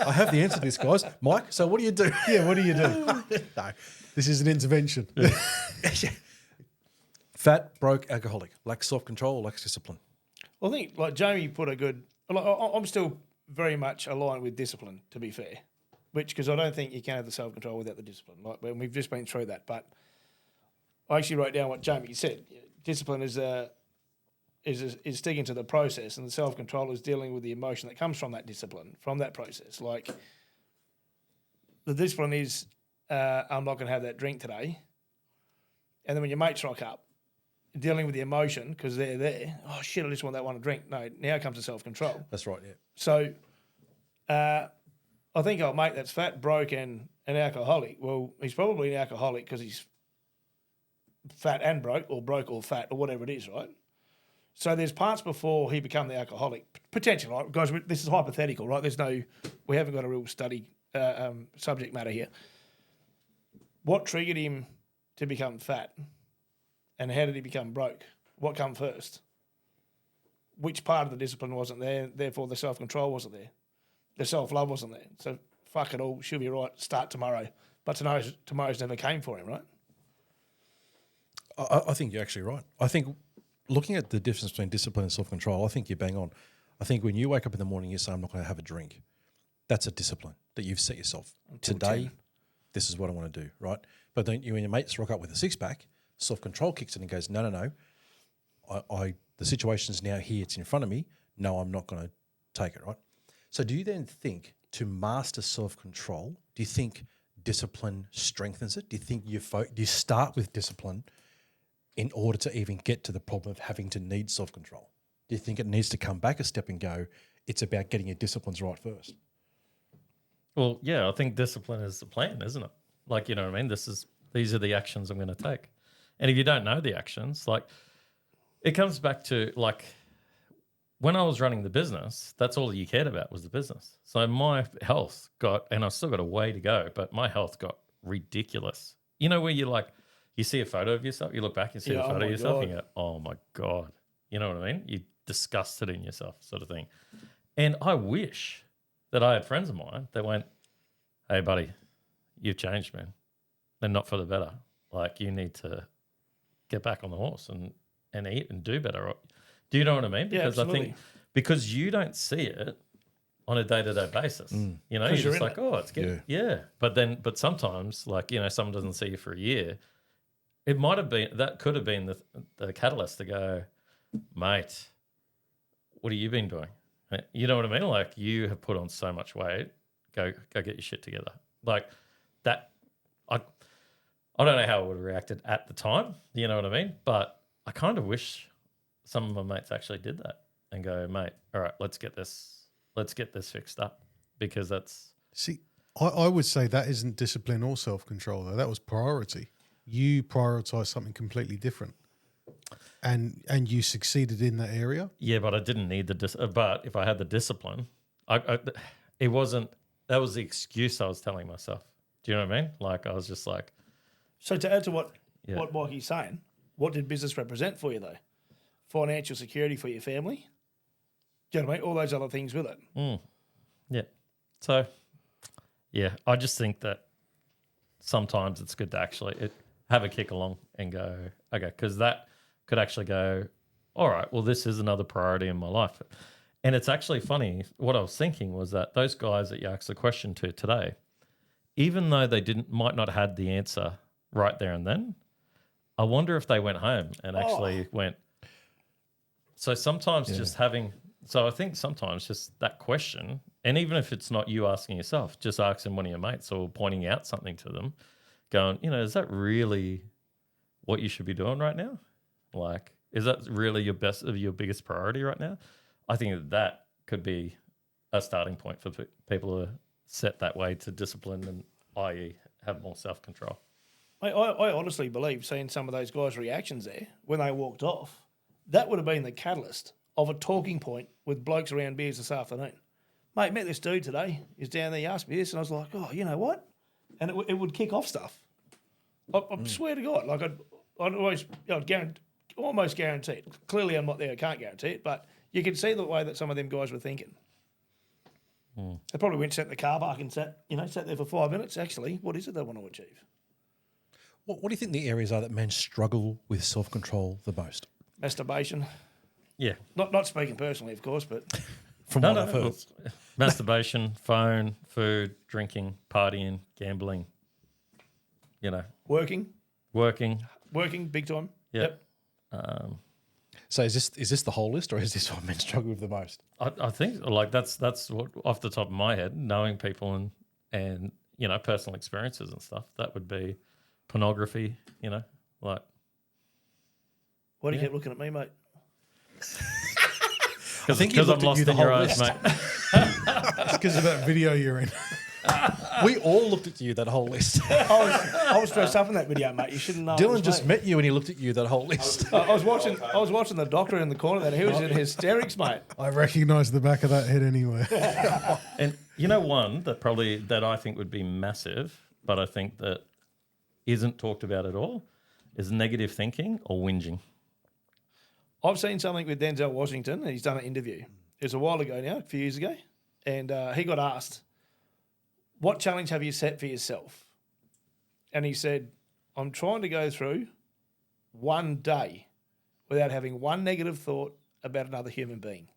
I have the answer to this, guys. Mike, so what do you do? Yeah, what do you do? No, this is an intervention. Fat, broke, alcoholic. Lacks self-control or lacks discipline? Well, I think, like Jamie put a good... I'm still very much aligned with discipline, to be fair, because I don't think you can have the self-control without the discipline. Like, we've just been through that, but I actually wrote down what Jamie said. Discipline is sticking to the process, and the self-control is dealing with the emotion that comes from that discipline, from that process. Like, the discipline is, I'm not going to have that drink today. And then when your mates rock up, dealing with the emotion because they're there. Oh, shit, I just want that one to drink. No, now comes the self-control. That's right, yeah. So I think our mate that's fat, broke, and an alcoholic, well, he's probably an alcoholic because he's fat and broke or fat or whatever it is, right? So there's parts before he become the alcoholic, potentially, right? Guys, this is hypothetical, right? We haven't got a real study subject matter here. What triggered him to become fat? And how did he become broke? What come first? Which part of the discipline wasn't there? Therefore, the self-control wasn't there. The self-love wasn't there. So, fuck it all. She'll be right. Start tomorrow. But tomorrow's never came for him, right? I think you're actually right. I think looking at the difference between discipline and self-control, I think you're bang on. I think when you wake up in the morning, you say, "I'm not going to have a drink." That's a discipline that you've set yourself. Today, 10. This is what I want to do, right? But then when your mates rock up with a six-pack, self-control kicks in and goes, no. The situation's now here. It's in front of me. No, I'm not going to take it, right? So do you then think to master self-control, do you think discipline strengthens it? Do you think you start with discipline in order to even get to the problem of having to need self-control? Do you think it needs to come back a step and go, it's about getting your disciplines right first? Well, yeah, I think discipline is the plan, isn't it? Like, you know what I mean? These are the actions I'm going to take. And if you don't know the actions, like, it comes back to, like, when I was running the business, that's all you cared about was the business. So my health and I've still got a way to go, but my health got ridiculous. You know, where you see a photo of yourself, you look back and see a photo of yourself and you go, oh my God. You know what I mean? You're disgusted in yourself, sort of thing. And I wish that I had friends of mine that went, hey, buddy, you've changed, man. And not for the better. Like, you need to get back on the horse and eat and do better. Do you know what I mean? Because I think because you don't see it on a day-to-day basis. You know, you're just like, oh, it's good. Yeah. But sometimes, like, you know, someone doesn't see you for a year. It might have been, that could have been the catalyst to go, mate, what have you been doing? You know what I mean? Like, you have put on so much weight. Go get your shit together. Like that. I don't know how I would have reacted at the time. You know what I mean? But I kind of wish some of my mates actually did that and go, mate, all right, let's get this fixed up, because that's... See, I would say that isn't discipline or self-control, though. That was priority. You prioritise something completely different, and you succeeded in that area. Yeah, but I didn't need but if I had the discipline, it wasn't... That was the excuse I was telling myself. Do you know what I mean? Like, I was just like... So to add to what Mikey's saying, what did business represent for you, though? Financial security for your family? Do you know what I mean? All those other things with it. Yeah. So, yeah, I just think that sometimes it's good to actually have a kick along and go, okay, because that could actually go, all right, well, this is another priority in my life. And it's actually funny, what I was thinking was that those guys that you asked the question to today, even though they might not have had the answer right there and then, I wonder if they went home and actually went. So sometimes just having... So I think sometimes just that question, and even if it's not you asking yourself, just asking one of your mates or pointing out something to them, going, you know, is that really what you should be doing right now? Like, is that really your biggest priority right now? I think that could be a starting point for people to set that way to discipline and, i.e., have more self-control. I honestly believe, seeing some of those guys' reactions there when they walked off, that would have been the catalyst of a talking point with blokes around beers this afternoon. Mate, met this dude today. He's down there, he asked me this, and I was like, oh, you know what? And it would kick off stuff. I swear to God. Like, I'd almost guarantee it. Clearly, I'm not there, I can't guarantee it, but you can see the way that some of them guys were thinking. They probably went, sat in the car park and sat there for 5 minutes. Actually, what is it they want to achieve? What do you think the areas are that men struggle with self-control the most? Masturbation. Yeah. Not speaking personally, of course, but... From what I've heard. Masturbation, phone, food, drinking, partying, gambling, you know. Working, big time. Yep. So is this the whole list, or is this what men struggle with the most? I think like that's what off the top of my head, knowing people and you know, personal experiences and stuff, that would be pornography, you know, like. Why do you keep looking at me, mate? I think you looked at you the whole list. Mate. It's because of that video you're in. We all looked at you that whole list. I was dressed up in that video, mate. You shouldn't know. Dylan just met you and he looked at you that whole list. I was watching the doctor in the corner, and he was in hysterics, mate. I recognise the back of that head anywhere. And you know, one that I think would be massive, but I think that isn't talked about at all, is negative thinking or whinging. I've seen something with Denzel Washington, and he's done an interview. It was a while ago now, a few years ago, and he got asked, what challenge have you set for yourself? And he said, I'm trying to go through one day without having one negative thought about another human being.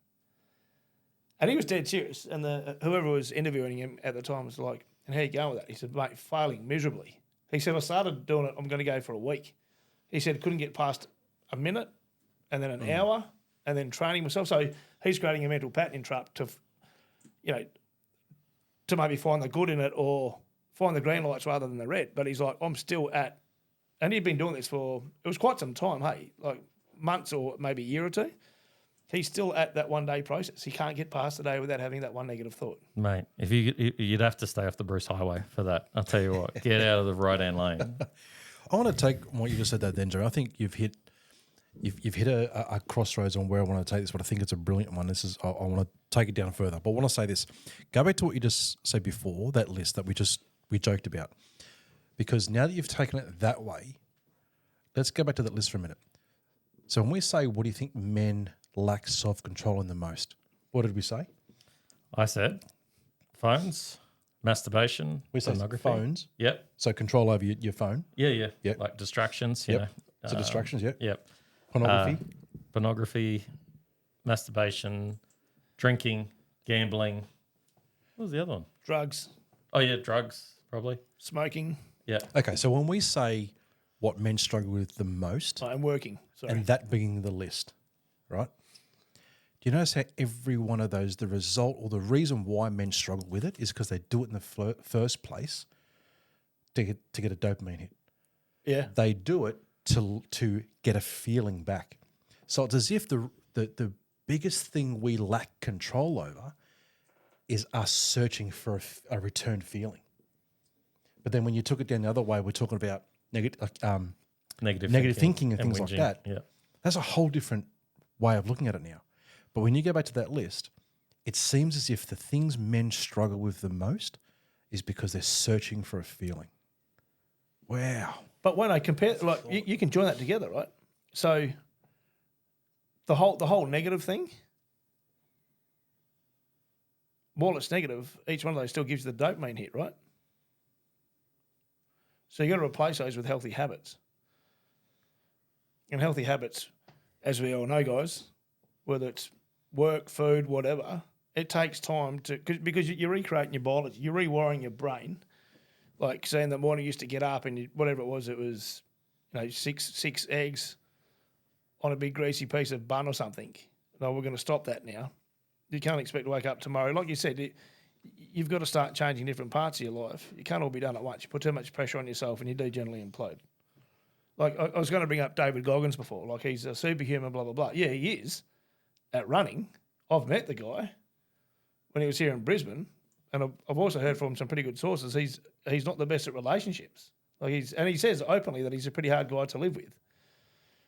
And he was dead serious. And whoever was interviewing him at the time was like, and how you going with that? He said, mate, failing miserably. He said, I started doing it, I'm going to go for a week. He said, couldn't get past a minute and then an hour and then training myself. So he's creating a mental pattern trap to, you know, to maybe find the good in it or find the green lights rather than the red. But he's like, I'm still at, and he'd been doing this for, it was quite some time, hey, like months or maybe a year or two. He's still at that 1 day process. He can't get past the day without having that one negative thought. Mate, if you'd have to stay off the Bruce Highway for that. I'll tell you what, get out of the right-hand lane. I want to take what you just said there, Denjo. I think you've hit a crossroads on where I want to take this, but I think it's a brilliant one. I want to take it down further. But I want to say this. Go back to what you just said before, that list that we joked about. Because now that you've taken it that way, let's go back to that list for a minute. So when we say, what do you think men lack self-control in the most? What did we say? I said phones, masturbation, We say pornography. phones. Yep. So control over your phone. Yeah. Yep. Like distractions. You Yep. know. So distractions, yep. Yep. Pornography. Pornography, masturbation, drinking, gambling. What was the other one? Drugs, Oh yeah, drugs probably. smoking, Yeah. Okay, so when we say what men struggle with the most, and working. Sorry. and that being the list, right? Do you notice how every one of those, the result or the reason why men struggle with it is because they do it in the first place to get a dopamine hit. Yeah. They do it to get a feeling back. So it's as if the biggest thing we lack control over is us searching for a return feeling. But then when you took it down the other way, we're talking about negative thinking and things like whinging. that. Yeah. That's a whole different way of looking at it now. But when you go back to that list, it seems as if the things men struggle with the most is because they're searching for a feeling. Wow. But when I compare, like you can join that together, right? So the whole negative thing, while it's negative, each one of those still gives you the dopamine hit, right? So you got to replace those with healthy habits. And healthy habits, as we all know, guys, whether it's work, food, whatever, it takes time because you're recreating your biology, you're rewiring your brain. Like saying that morning you used to get up and whatever it was, six eggs on a big greasy piece of bun or something. No, we're going to stop that now. You can't expect to wake up tomorrow. Like you said, you've got to start changing different parts of your life. It can't all be done at once. You put too much pressure on yourself and you do generally implode. Like I was going to bring up David Goggins before. Like he's a superhuman, blah, blah, blah. Yeah, he is at running. I've met the guy when he was here in Brisbane. And I've also heard from some pretty good sources. He's not the best at relationships. And he says openly that he's a pretty hard guy to live with.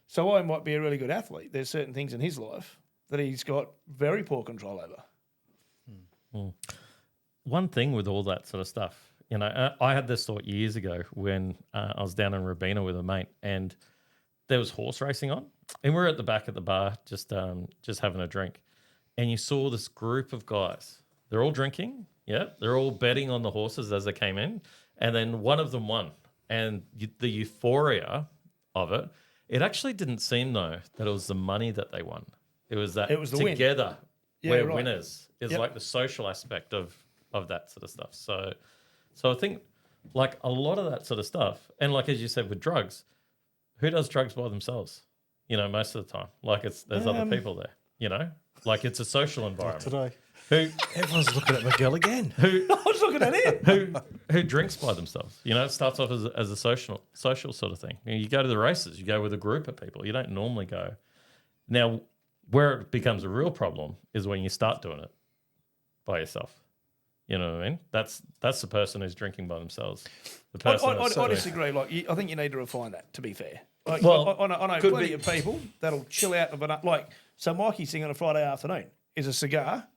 So I might be a really good athlete. There's certain things in his life that he's got very poor control over. One thing with all that sort of stuff, I had this thought years ago when I was down in Robina with a mate, and there was horse racing on, and we're at the back of the bar just having a drink, and you saw this group of guys. They're all drinking. Yeah, they're all betting on the horses as they came in, and then one of them won. And the euphoria of it, it actually didn't seem though that it was the money that they won. It was that the together win. we're right. winners. Is like the social aspect of that sort of stuff. So I think like a lot of that sort of stuff, and like as you said with drugs, who does drugs by themselves? Most of the time, like there's other people there. Like it's a social environment. Today. Everyone's looking at Miguel again. I was looking at him. Who drinks by themselves? It starts off as a social sort of thing. You go to the races, you go with a group of people. You don't normally go. Now, where it becomes a real problem is when you start doing it by yourself. You know what I mean? That's the person who's drinking by themselves. The person. I disagree. Like I think you need to refine that. To be fair, like Well, I know could plenty be. of people that'll chill out so Mikey's thing on a Friday afternoon is a cigar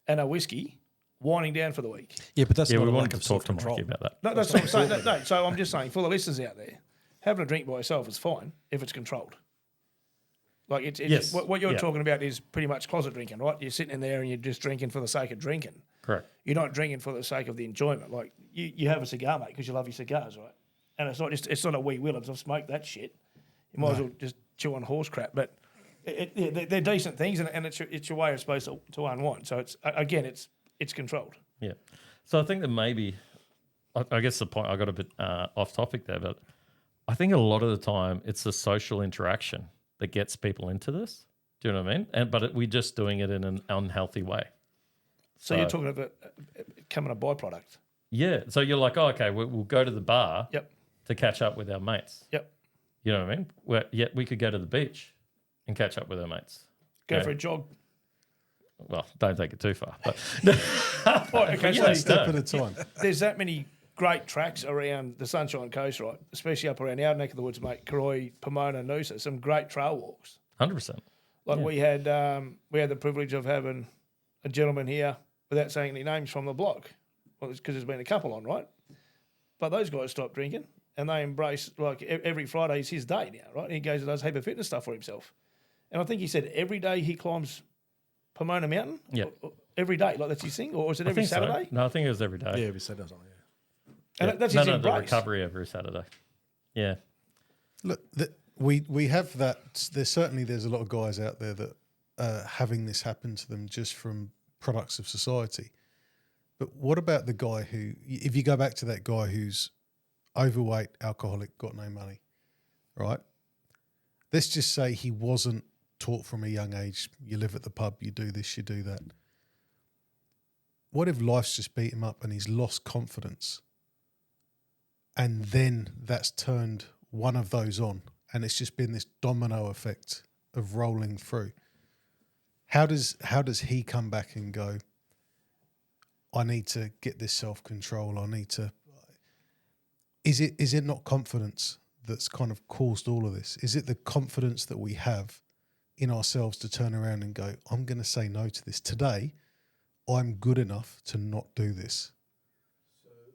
and a whiskey, winding down for the week. Yeah, but that's not we a wanted lack to of talk to self-control. Mikey about that. No, that's what I'm saying. No, so I'm just saying for the listeners out there, having a drink by yourself is fine if it's controlled. Like it's Yes. what you're Yeah. talking about is pretty much closet drinking, right? You're sitting in there and you're just drinking for the sake of drinking. Correct. You're not drinking for the sake of the enjoyment. Like you have a cigar, mate, because you love your cigars, right? And it's not a wee Willems. I've smoked that shit. You might as well just chew on horse crap. But they're decent things, and it's your way, I suppose, to unwind. So it's controlled. Yeah. So I think that maybe, I guess the point, I got a bit off topic there, but I think a lot of the time it's the social interaction that gets people into this. Do you know what I mean? But we're just doing it in an unhealthy way. So you're talking about becoming a byproduct. Yeah. So you're like, okay, we'll go to the bar to catch up with our mates. Yep. You know what I mean? Yet we could go to the beach and catch up with our mates. Go for a jog. Well, don't take it too far. But Okay, yeah, Step at a time. There's that many great tracks around the Sunshine Coast, right? Especially up around our neck of the woods, mate. Karoi, Pomona, Noosa. Some great trail walks. 100%. Like we had the privilege of having a gentleman here, without saying any names, from the block. Well, it's because there's been a couple on, right? But those guys stopped drinking and they embrace, like, every Friday is his day now, right? He goes and does a heap of fitness stuff for himself. And I think he said every day he climbs Pomona Mountain. Yeah. every day? Like that's his thing, or is it I every think so. Saturday? No, I think it was every day. Yeah, we said that. Yeah. And that's no, his the embrace. recovery every Saturday. Yeah. Look, we have that. There's a lot of guys out there that are having this happen to them just from products of society. But what about the guy who, if you go back to that guy who's overweight, alcoholic, got no money, right? Let's just say he wasn't taught from a young age, you live at the pub, you do this, you do that. What if life's just beat him up and he's lost confidence? And then that's turned one of those on, and it's just been this domino effect of rolling through. How does he come back and go, I need to get this self-control, I need to... Is it not confidence that's kind of caused all of this? Is it the confidence that we have in ourselves to turn around and go, I'm going to say no to this today, I'm good enough to not do this?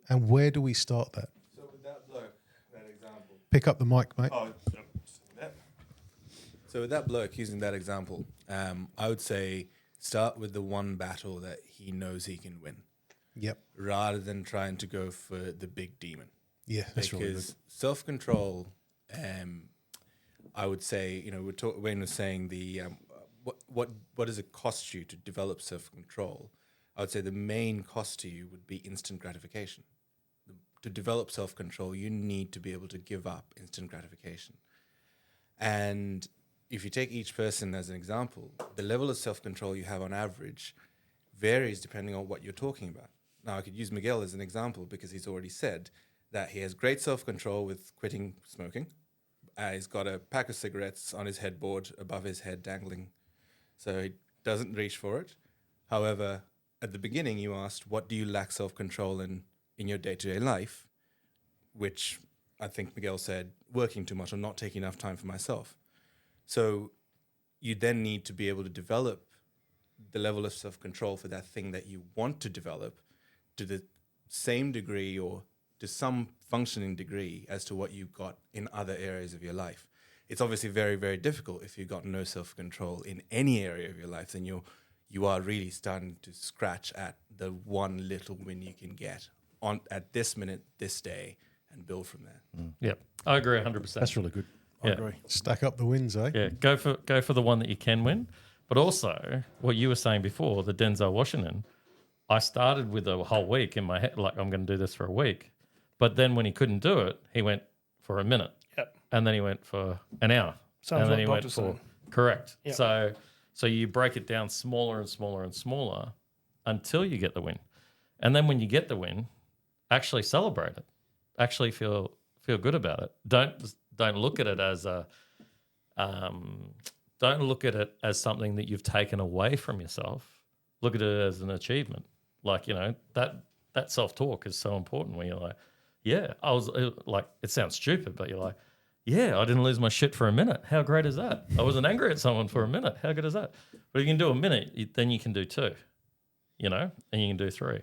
And where do we start that? So with that bloke, that example. Pick up the mic, mate. Oh, so with that bloke, using that example, I would say start with the one battle that he knows he can win. Yep. Rather than trying to go for the big demon. Yeah, that's really good. Because self-control, I would say, Wayne was saying what does it cost you to develop self-control? I would say the main cost to you would be instant gratification. To develop self-control, you need to be able to give up instant gratification. And if you take each person as an example, the level of self-control you have on average varies depending on what you're talking about. Now, I could use Miguel as an example because he's already said that he has great self-control with quitting smoking. He's got a pack of cigarettes on his headboard above his head dangling, so he doesn't reach for it. However, at the beginning you asked, what do you lack self-control in your day-to-day life? Which I think Miguel said, working too much or not taking enough time for myself. So you then need to be able to develop the level of self-control for that thing that you want to develop to the same degree or to some functioning degree as to what you've got in other areas of your life. It's obviously very, very difficult if you've got no self-control in any area of your life, then you are really starting to scratch at the one little win you can get on at this minute, this day, and build from there. Yep. I agree 100%. That's really good. I agree. Stack up the wins, eh? Yeah, go for the one that you can win. But also, what you were saying before, the Denzel Washington, I started with a whole week in my head, like I'm going to do this for a week. But then when he couldn't do it, he went for a minute. Yep. And then he went for an hour. Sounds and then like he went Dr. for Stone. correct. Yep. So you break it down smaller and smaller and smaller until you get the win. And then when you get the win, actually celebrate it. Actually feel good about it. Don't look at it as don't look at it as something that you've taken away from yourself. Look at it as an achievement. Like, that self-talk is so important when you're like, yeah, I was like, it sounds stupid, but you're like, yeah, I didn't lose my shit for a minute. How great is that? I wasn't angry at someone for a minute. How good is that? But if you can do a minute, then you can do two, and you can do three.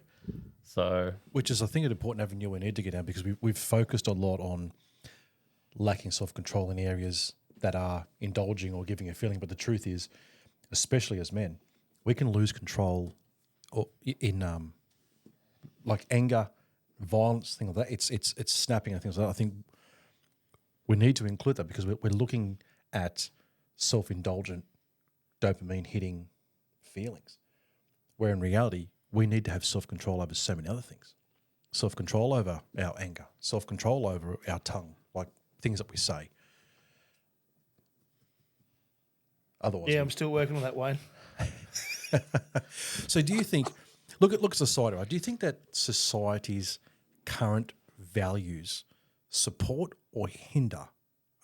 So, which is, I think, an important avenue we need to get down because we've focused a lot on lacking self-control in areas that are indulging or giving a feeling. But the truth is, especially as men, we can lose control in like anger, violence, things like that. It's snapping and things like that. I think we need to include that because we're looking at self-indulgent, dopamine hitting feelings, where in reality we need to have self-control over so many other things. Self-control over our anger, self-control over our tongue, like things that we say. Otherwise, I'm still working on that, Wayne. So do you think, look at society, right? Do you think that society's current values support or hinder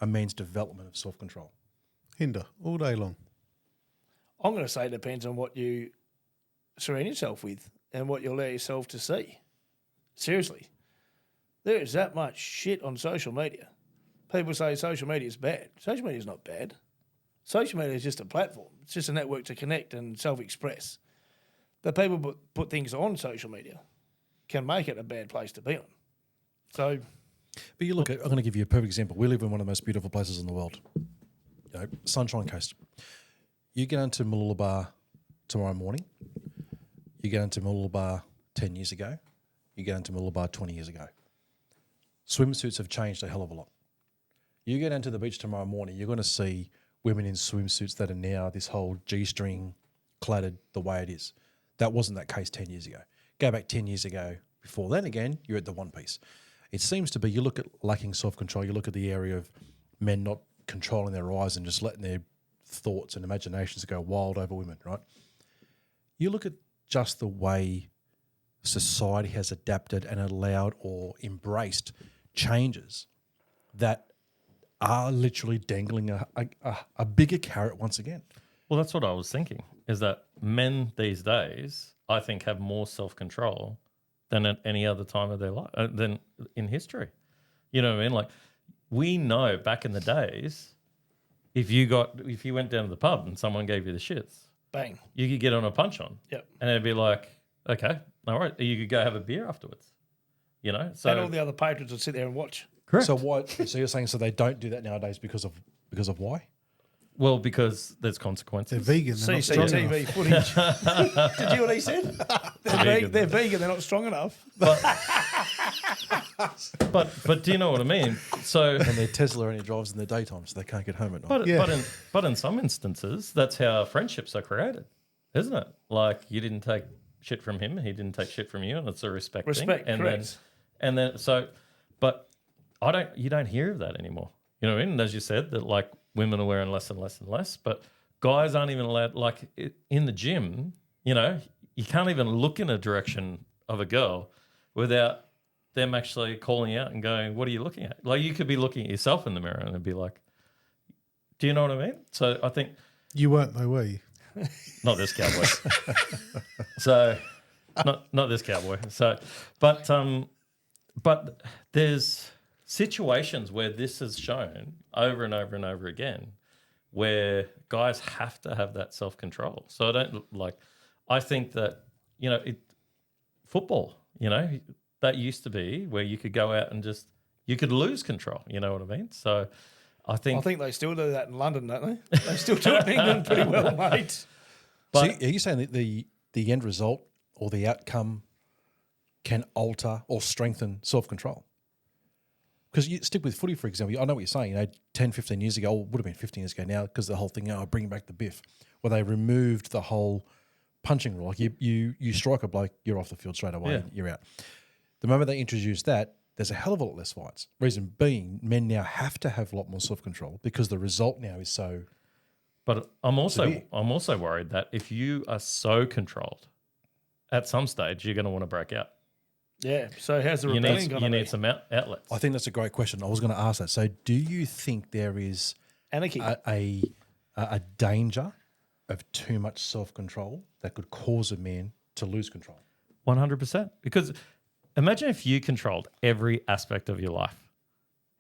a man's development of self-control? Hinder all day long. I'm going to say it depends on what you surround yourself with and what you allow yourself to see. Seriously. There is that much shit on social media. People say social media is bad. Social media is not bad. Social media is just a platform. It's just a network to connect and self-express. But people put things on social media can make it a bad place to be on. So, but you look at, I'm going to give you a perfect example. We live in one of the most beautiful places in the world, Sunshine Coast. You get into Mooloolaba tomorrow morning, You go into Mooloolaba 10 years ago. You go into Mooloolaba 20 years ago. Swimsuits have changed a hell of a lot. You go down to the beach tomorrow morning, you're going to see women in swimsuits that are now this whole G-string cladded the way it is. That wasn't that case 10 years ago. Go back 10 years ago. Before then again, you're at the one piece. It seems to be, you look at lacking self-control, you look at the area of men not controlling their eyes and just letting their thoughts and imaginations go wild over women, right? You look at just the way society has adapted and allowed or embraced changes that are literally dangling a bigger carrot once again. Well, that's what I was thinking, is that men these days, I think, have more self-control than at any other time of their life, than in history. You know what I mean? Like, we know back in the days, if you went down to the pub and someone gave you the shits, bang, you could get on a punch on. Yep. And it'd be like, okay, all right. You could go have a beer afterwards. You know? So and all the other patrons would sit there and watch. Correct. So you're saying they don't do that nowadays because of why? Well, because there's consequences. They're vegan. They're not strong CCTV enough. footage. Did you hear what he said? They're vegan. They're not strong enough. But do you know what I mean? So And their Tesla only drives in the daytime, so they can't get home at night. but in some instances, that's how friendships are created, isn't it? Like, you didn't take shit from him, he didn't take shit from you, and it's a respect thing. Correct. But you don't hear of that anymore. You know what I mean? And as you said, that like women are wearing less and less and less, but guys aren't even allowed, like in the gym, you know, you can't even look in a direction of a girl without them actually calling out and going, what are you looking at? Like, you could be looking at yourself in the mirror and it'd be like, do you know what I mean? So I think... You weren't though, were you? Not this cowboy. So, not this cowboy. So, but there's situations where this is shown over and over and over again, where guys have to have that self-control. So I think that, you know, football, you know, that used to be where you could go out and you could lose control. You know what I mean? So I think they still do that in London, don't they? They still do it in England pretty well, mate. But so are you saying that the end result or the outcome can alter or strengthen self-control? Because you stick with footy, for example. I know what you're saying. You know, 10, 15 years ago, or would have been 15 years ago now, because the whole thing, bring back the biff, where they removed the whole punching rule. Like you strike a bloke, you're off the field straight away, you're out. The moment they introduced that, there's a hell of a lot less fights. Reason being, men now have to have a lot more self-control because the result now is so. But I'm also worried that if you are so controlled, at some stage you're going to want to break out. Yeah. So how's the rebellion going to be? You need some outlets. I think that's a great question. I was going to ask that. So do you think there is anarchy, a danger of too much self-control that could cause a man to lose control? 100%. Because imagine if you controlled every aspect of your life.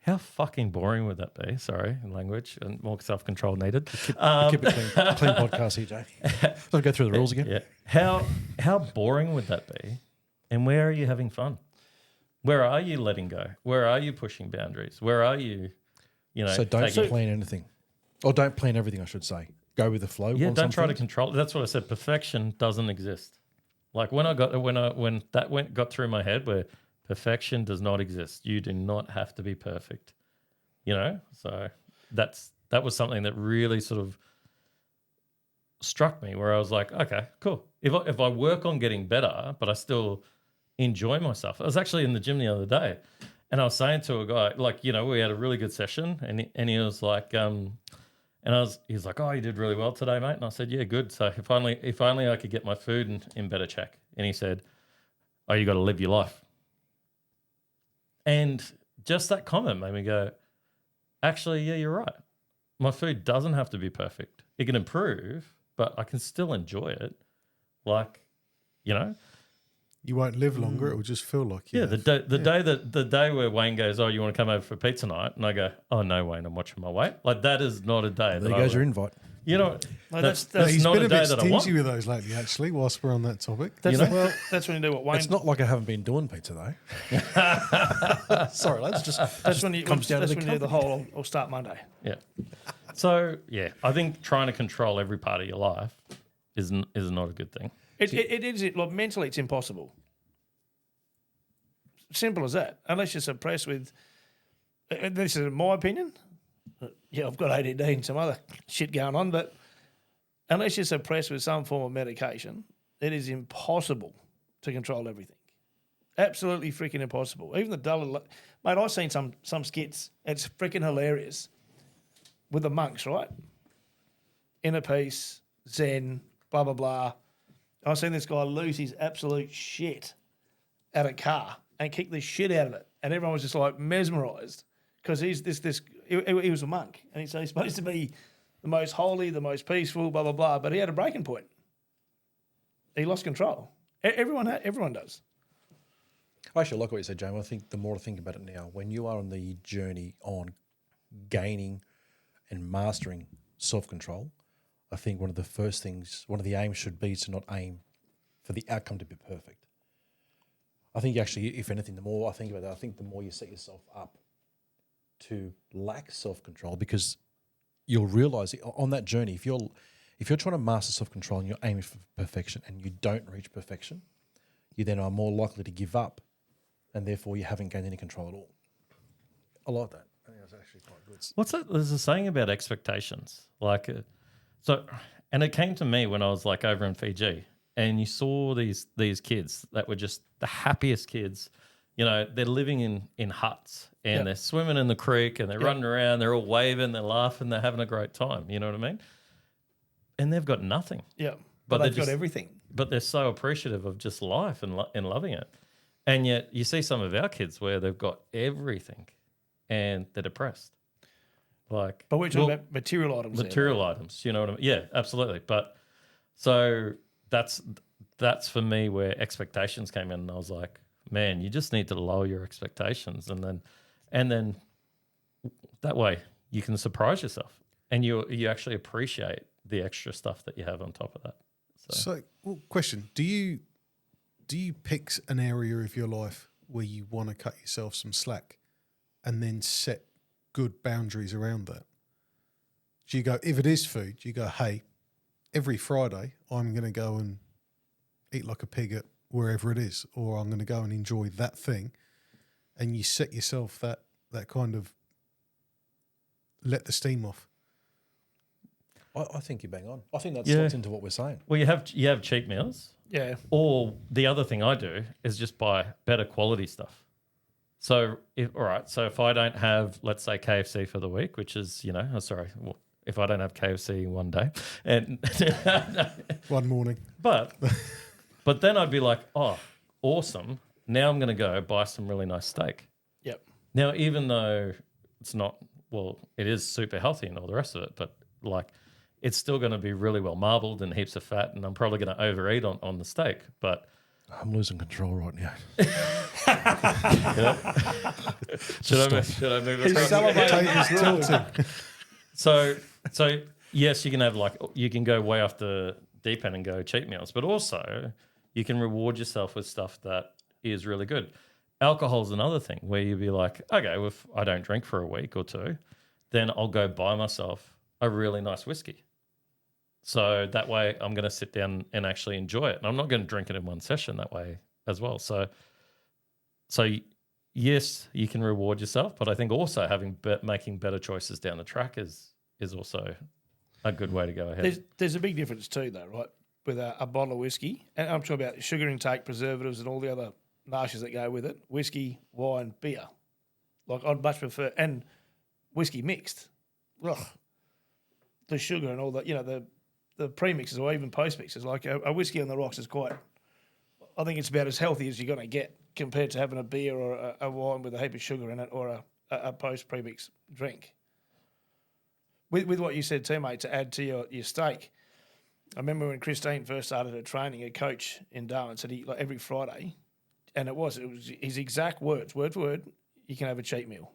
How fucking boring would that be? Sorry, in language, and more self-control needed. Keep it clean podcast here, Jay. I'll go through the rules again. Yeah. How boring would that be? And where are you having fun? Where are you letting go? Where are you pushing boundaries? Where are you, So don't plan anything. Or don't plan everything, I should say. Go with the flow. Yeah, don't try to control. That's what I said. Perfection doesn't exist. Like when that got through my head where perfection does not exist. You do not have to be perfect. You know? So that was something that really sort of struck me, where I was like, okay, cool. If I work on getting better, but I still enjoy myself. I was actually in the gym the other day and I was saying to a guy, like, you know, we had a really good session and he was like, he was like, oh, you did really well today, mate. And I said, yeah, good. So if only I could get my food in better check. And he said, oh, you got to live your life. And just that comment made me go, actually, yeah, you're right. My food doesn't have to be perfect. It can improve, but I can still enjoy it. Like, you know. You won't live longer. It will just feel like you. Yeah, the day where Wayne goes, oh, you want to come over for pizza night? And I go, oh, no, Wayne, I'm watching my weight. Like, that is not a day. There goes your invite. You know, that's he's not been a day bit that I want. stingy with those lately, actually, whilst we're on that topic. That's when you do what Wayne... It's not like I haven't been doing pizza, though. Sorry, lads. That's when you comes down to the do the whole, I'll start Monday. Yeah. So, yeah, I think trying to control every part of your life is not a good thing. It is. Like, mentally, it's impossible. Simple as that. Unless you're suppressed with, and this is my opinion. Yeah, I've got ADD and some other shit going on, but unless you're suppressed with some form of medication, it is impossible to control everything. Absolutely freaking impossible. Even the dull, mate. I've seen some skits. It's freaking hilarious with the monks, right? Inner peace, Zen, blah blah blah. I've seen this guy lose his absolute shit at a car and kick the shit out of it, and everyone was just like mesmerised because he's this. He was a monk, and he's supposed to be the most holy, the most peaceful, blah blah blah. But he had a breaking point. He lost control. Everyone does. I actually like what you said, Jamie. I think the more I think about it now, when you are on the journey on gaining and mastering self-control, I think one of the aims should be to not aim for the outcome to be perfect. I think actually, if anything, the more I think about that, I think the more you set yourself up to lack self-control, because you'll realise on that journey, if you're trying to master self-control and you're aiming for perfection and you don't reach perfection, you then are more likely to give up, and therefore you haven't gained any control at all. I like that. I think that's actually quite good. What's that? There's a saying about expectations. And it came to me when I was like over in Fiji, and you saw these kids that were just the happiest kids. You know, they're living in huts, and they're swimming in the creek, and they're running around, they're all waving, they're laughing, they're having a great time. You know what I mean? And they've got nothing. Yeah, but they've got everything. But they're so appreciative of just life and loving it. And yet you see some of our kids where they've got everything and they're depressed. But we're talking about material items. Material items, you know what I mean? Yeah, absolutely. But so that's for me where expectations came in, and I was like, man, you just need to lower your expectations, and then that way you can surprise yourself, and you actually appreciate the extra stuff that you have on top of that. So question: Do you pick an area of your life where you want to cut yourself some slack, and then set good boundaries around that? Do you go, if it is food, you go, hey, every Friday I'm going to go and eat like a pig at wherever it is, or I'm going to go and enjoy that thing, and you set yourself that kind of let the steam off? I think you're bang on. I think that slots into what we're saying. Well, you have cheap meals. Yeah. Or the other thing I do is just buy better quality stuff. So if I don't have, let's say, KFC for the week, which is, if I don't have KFC one day and one morning, but then I'd be like, oh, awesome. Now I'm going to go buy some really nice steak. Yep. Now, even though it's not, it is super healthy and all the rest of it, but it's still going to be really well marbled and heaps of fat, and I'm probably going to overeat on the steak. But I'm losing control right now. Should I move it? So yes, you can have you can go way off the deep end and go cheap meals, but also you can reward yourself with stuff that is really good. Alcohol is another thing where you'd be like, okay, if I don't drink for a week or two, then I'll go buy myself a really nice whiskey. So that way I'm going to sit down and actually enjoy it. And I'm not going to drink it in one session that way as well. So yes, you can reward yourself, but I think also making better choices down the track is also a good way to go ahead. There's a big difference too, though, right? With a bottle of whiskey, and I'm talking about sugar intake, preservatives, and all the other nasties that go with it. Whiskey, wine, beer. I'd much prefer, and whiskey mixed. Ugh. The sugar and all that, the pre-mixes or even post-mixes. Like a whiskey on the rocks is quite, I think it's about as healthy as you're going to get compared to having a beer or a wine with a heap of sugar in it, or a post-premix drink. With what you said too, mate, to add to your steak, I remember when Christine first started her training, a coach in Darwin said every Friday, and it was his exact words, word for word, you can have a cheat meal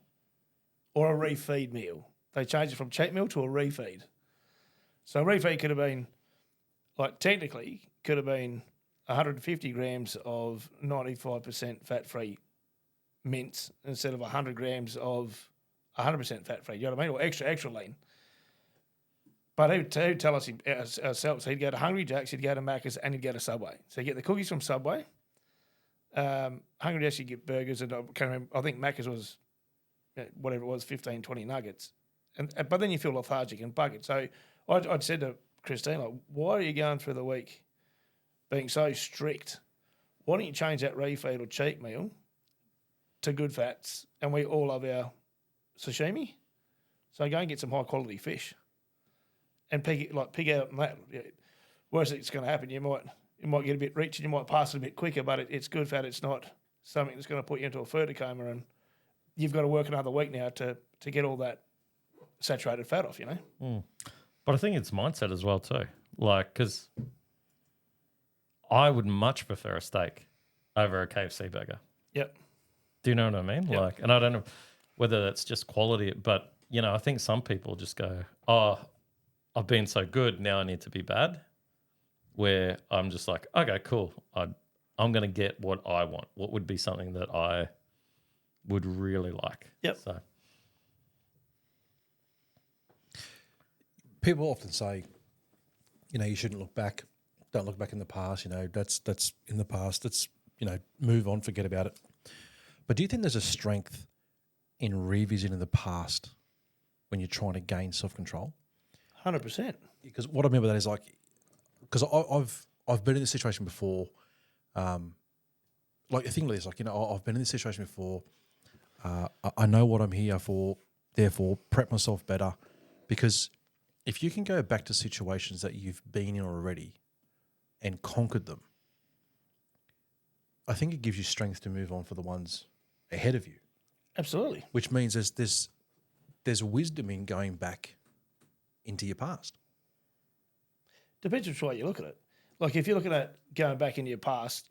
or a refeed meal. They changed it from cheat meal to a refeed. So a refeed could have been, technically, could have been 150 grams of 95% fat-free mince instead of 100 grams of 100% fat-free. You know what I mean? Or extra lean. But he'd tell us ourselves, he'd go to Hungry Jack's, he'd go to Macca's, and he'd go to Subway. So you get the cookies from Subway. Hungry Jack's, you get burgers, and I can't remember, I think Macca's was, whatever it was, 15, 20 nuggets. But then you feel lethargic and buggered. So I'd said to Christine, like, why are you going through the week being so strict? Why don't you change that refeed or cheat meal to good fats, and we all love our sashimi? So go and get some high quality fish and pig out on that. Worst it's going to happen, you might get a bit rich and you might pass it a bit quicker, but it's good fat. It's not something that's going to put you into a further coma, and you've got to work another week now to get all that saturated fat off, But I think it's mindset as well too. Like, because I would much prefer a steak over a KFC burger. Yep. Do you know what I mean? Yep. Like, and I don't know whether that's just quality, but I think some people just go, "Oh, I've been so good, now I need to be bad." Where I'm just like, okay, cool. I'm going to get what I want. What would be something that I would really like? Yep. So people often say, you shouldn't look back. Don't look back in the past. That's in the past. That's move on, forget about it. But do you think there's a strength in revisiting the past when you're trying to gain self-control? 100%. Because what I mean by that is because I've been in this situation before. Like a thing like this, I've been in this situation before. I know what I'm here for. Therefore, prep myself better. Because if you can go back to situations that you've been in already and conquered them, I think it gives you strength to move on for the ones ahead of you. Absolutely. Which means there's wisdom in going back into your past. Depends which way you look at it. Like if you're looking at going back into your past,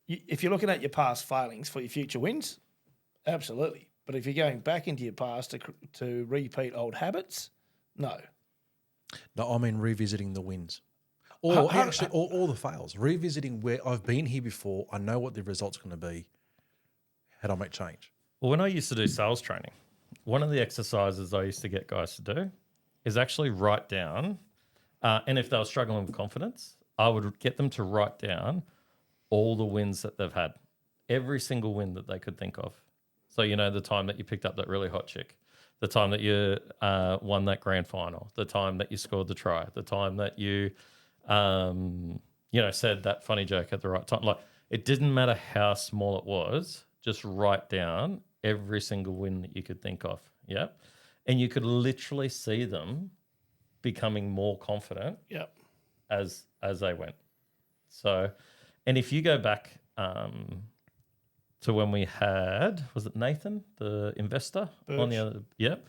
if you're looking at your past failings for your future wins, absolutely. But if you're going back into your past to repeat old habits, no. No, I mean revisiting the wins. Or actually, all the fails. Revisiting where I've been here before, I know what the result's going to be. How do I make change? Well, when I used to do sales training, one of the exercises I used to get guys to do is actually write down, and if they were struggling with confidence, I would get them to write down all the wins that they've had, every single win that they could think of. So, the time that you picked up that really hot chick, the time that you won that grand final, the time that you scored the try, the time that you, said that funny joke at the right time. Like, it didn't matter how small it was, just write down every single win that you could think of. Yeah. And you could literally see them becoming more confident as they went. So, and if you go back to when we had, was it Nathan, the investor on the other? Yep.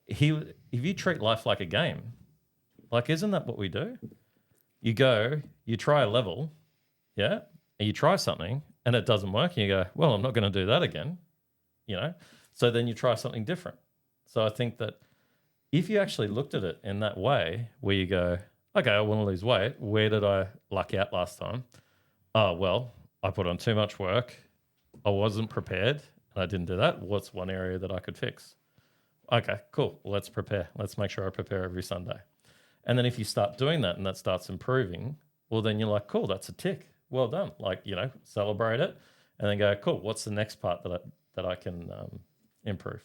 If you treat life like a game, like, isn't that what we do? You go, you try a level, and you try something and it doesn't work, and you go, well, I'm not going to do that again, So then you try something different. So I think that if you actually looked at it in that way, where you go, okay, I want to lose weight. Where did I luck out last time? Oh, well, I put on too much work. I wasn't prepared and I didn't do that. What's one area that I could fix? Okay, cool. Well, let's prepare. Let's make sure I prepare every Sunday. And then if you start doing that and that starts improving, well, then you're like, cool, that's a tick. Well done. Like, celebrate it and then go, cool, what's the next part that I can improve?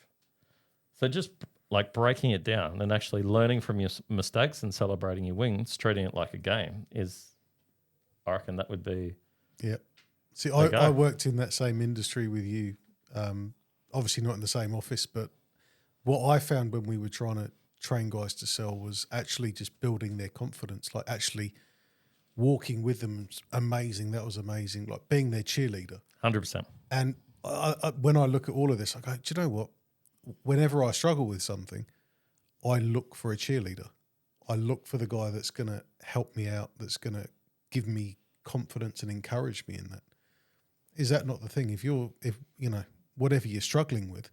So just like breaking it down and actually learning from your mistakes and celebrating your wins, treating it like a game is, I reckon that would be. Yeah. See, I worked in that same industry with you, obviously not in the same office, but what I found when we were trying to train guys to sell was actually just building their confidence, like actually walking with them. Amazing. That was amazing. Like being their cheerleader. 100%. And when I look at all of this, I go, do you know what? Whenever I struggle with something, I look for a cheerleader. I look for the guy that's going to help me out, that's going to give me confidence and encourage me in that. Is that not the thing? If whatever you're struggling with,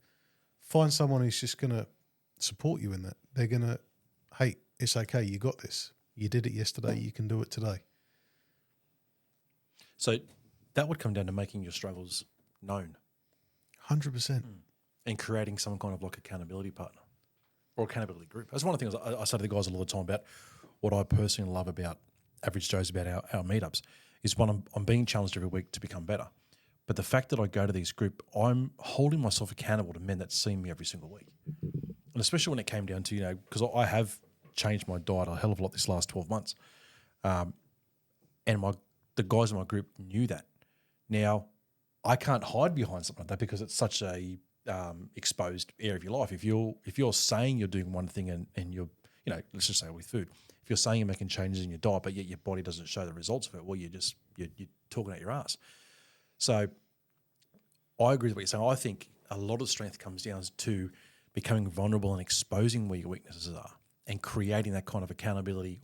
find someone who's just going to support you in that. They're going to, hey, it's okay. You got this. You did it yesterday. You can do it today. So that would come down to making your struggles known. 100%. And creating some kind of like accountability partner or accountability group. That's one of the things I say to the guys a lot of the time about what I personally love about Average Joe's, about our meetups, is one, I'm being challenged every week to become better. But the fact that I go to these group, I'm holding myself accountable to men that see me every single week. And especially when it came down to, because I have changed my diet a hell of a lot this last 12 months. And the guys in my group knew that. Now, I can't hide behind something like that because it's such a exposed area of your life. If you're saying you're doing one thing and you're, let's just say with food, if you're saying you're making changes in your diet, but yet your body doesn't show the results of it, well, you're talking out your ass. So I agree with what you're saying. I think a lot of strength comes down to becoming vulnerable and exposing where your weaknesses are and creating that kind of accountability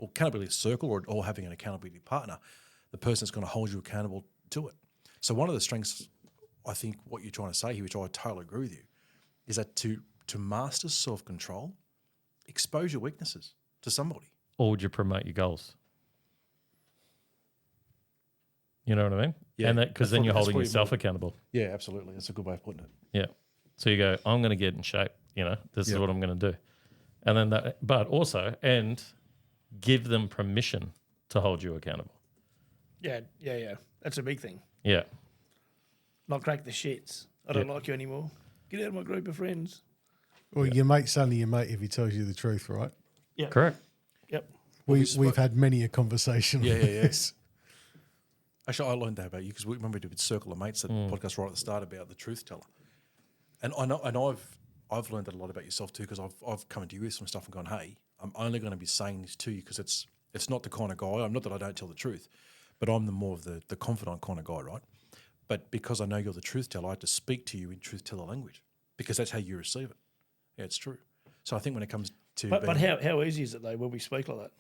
circle or having an accountability partner, the person that's going to hold you accountable to it. So one of the strengths, I think what you're trying to say here, which I totally agree with you, is that to master self-control, expose your weaknesses to somebody. Or would you promote your goals? You know what I mean? Yeah. And because then you're holding yourself accountable. Yeah, absolutely. That's a good way of putting it. Yeah. So you go, I'm going to get in shape. This is what I'm going to do. And then but also, and give them permission to hold you accountable. Yeah. That's a big thing. Yeah. Not crack the shits. I don't like you anymore. Get out of my group of friends. Well, your mate's only your mate if he tells you the truth, right? Yeah. Correct. Yep. We've had many a conversation. Yeah. This. Actually, I learned that about you because we remember we did with Circle of Mates, that podcast right at the start about the truth teller. And I've learned that a lot about yourself too, because I've come to you with some stuff and gone, hey, I'm only going to be saying this to you because it's not the kind of guy. I'm not that I don't tell the truth, but I'm more of the confidant kind of guy, right? But because I know you're the truth teller, I have to speak to you in truth teller language because that's how you receive it. Yeah, it's true. So I think when it comes to but how easy is it though when we speak like that?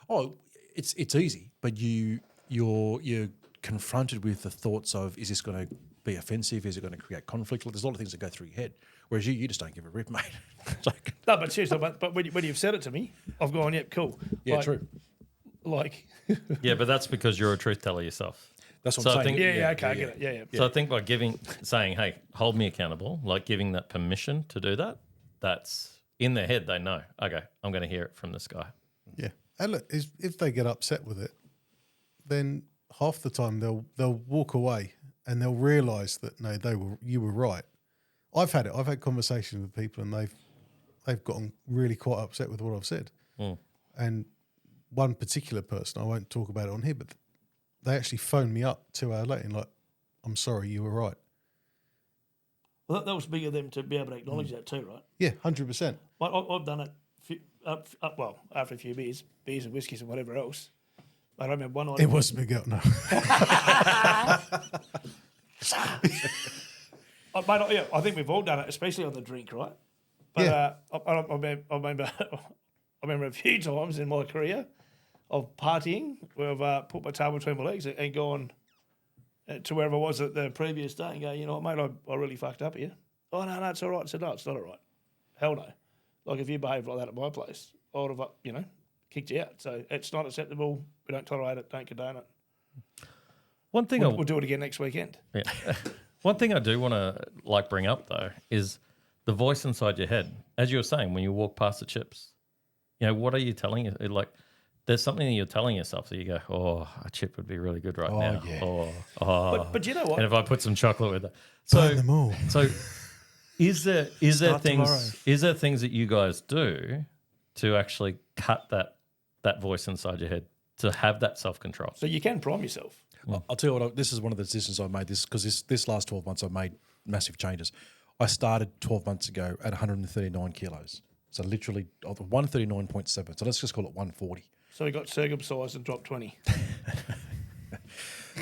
Oh, it's easy, but you're confronted with the thoughts of, is this going to be offensive? Is it going to create conflict? Well, there's a lot of things that go through your head, whereas you just don't give a rip, mate. Like, no, but seriously, but when you've said it to me, I've gone, yep, cool. Yeah, true. Like, yeah, but that's because you're a truth teller yourself. That's what I'm saying. Okay, I get it. Yeah. So I think by saying, hey, hold me accountable, like giving that permission to do that, that's in their head. They know, okay, I'm going to hear it from this guy. Yeah, and look, if they get upset with it, then half the time they'll walk away and they'll realise that no, you were right. I've had conversations with people and they've gotten really quite upset with what I've said. And one particular person, I won't talk about it on here, but they actually phoned me up 2 hours later and like, I'm sorry, you were right. Well, that was big of them to be able to acknowledge that too, right? Yeah, 100%. I've done it. After a few beers and whiskies and whatever else. I remember one night. It was Miguel, no. I think we've all done it, especially on the drink, right? But Yeah. I remember a few times in my career of partying where I've put my tail between my legs and gone to wherever I was at the previous day and go, you know what, mate, I really fucked up here. Oh, no, it's all right. I said, no, it's not all right. Hell no. Like, if you behaved like that at my place, I would have, kicked you out. So it's not acceptable. We don't tolerate it. Don't condone it. One thing we'll do it again next weekend. Yeah. One thing I do want to bring up though is the voice inside your head. As you were saying, when you walk past the chips, what are you telling you? Like, there's something that you're telling yourself that you go, oh, a chip would be really good right now. Yeah. But you know what? And if I put some chocolate with it, Burn them all. So is there Start tomorrow. things that you guys do to actually cut that voice inside your head, to have that self-control? So you can prime yourself. I'll tell you what, this is one of the decisions I made because this last 12 months I've made massive changes. I started 12 months ago at 139 kilos. So literally 139.7. So let's just call it 140. So he got circumcised and dropped 20.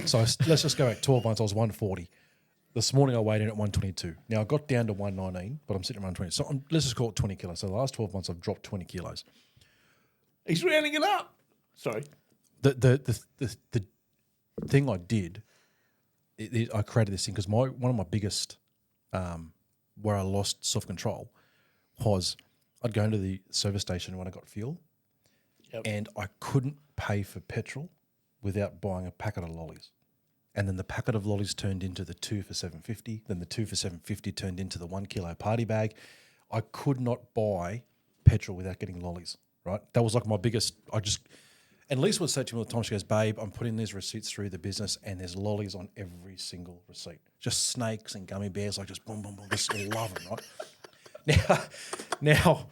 So let's just go back 12 months. I was 140. This morning I weighed in at 122. Now I got down to 119, but I'm sitting around 20. So let's just call it 20 kilos. So the last 12 months I've dropped 20 kilos. He's rounding it up. Sorry. The thing I did, I created this thing because one of my biggest, where I lost self-control was I'd go into the service station when I got fuel and I couldn't pay for petrol without buying a packet of lollies. And then the packet of lollies turned into the 2 for $7.50. Then the 2 for $7.50 turned into the 1 kilo party bag. I could not buy petrol without getting lollies, right? That was like my biggest, and Lisa would say to me all the time, she goes, babe, I'm putting these receipts through the business and there's lollies on every single receipt. Just snakes and gummy bears, like just boom, boom, boom, just love them, right? Now,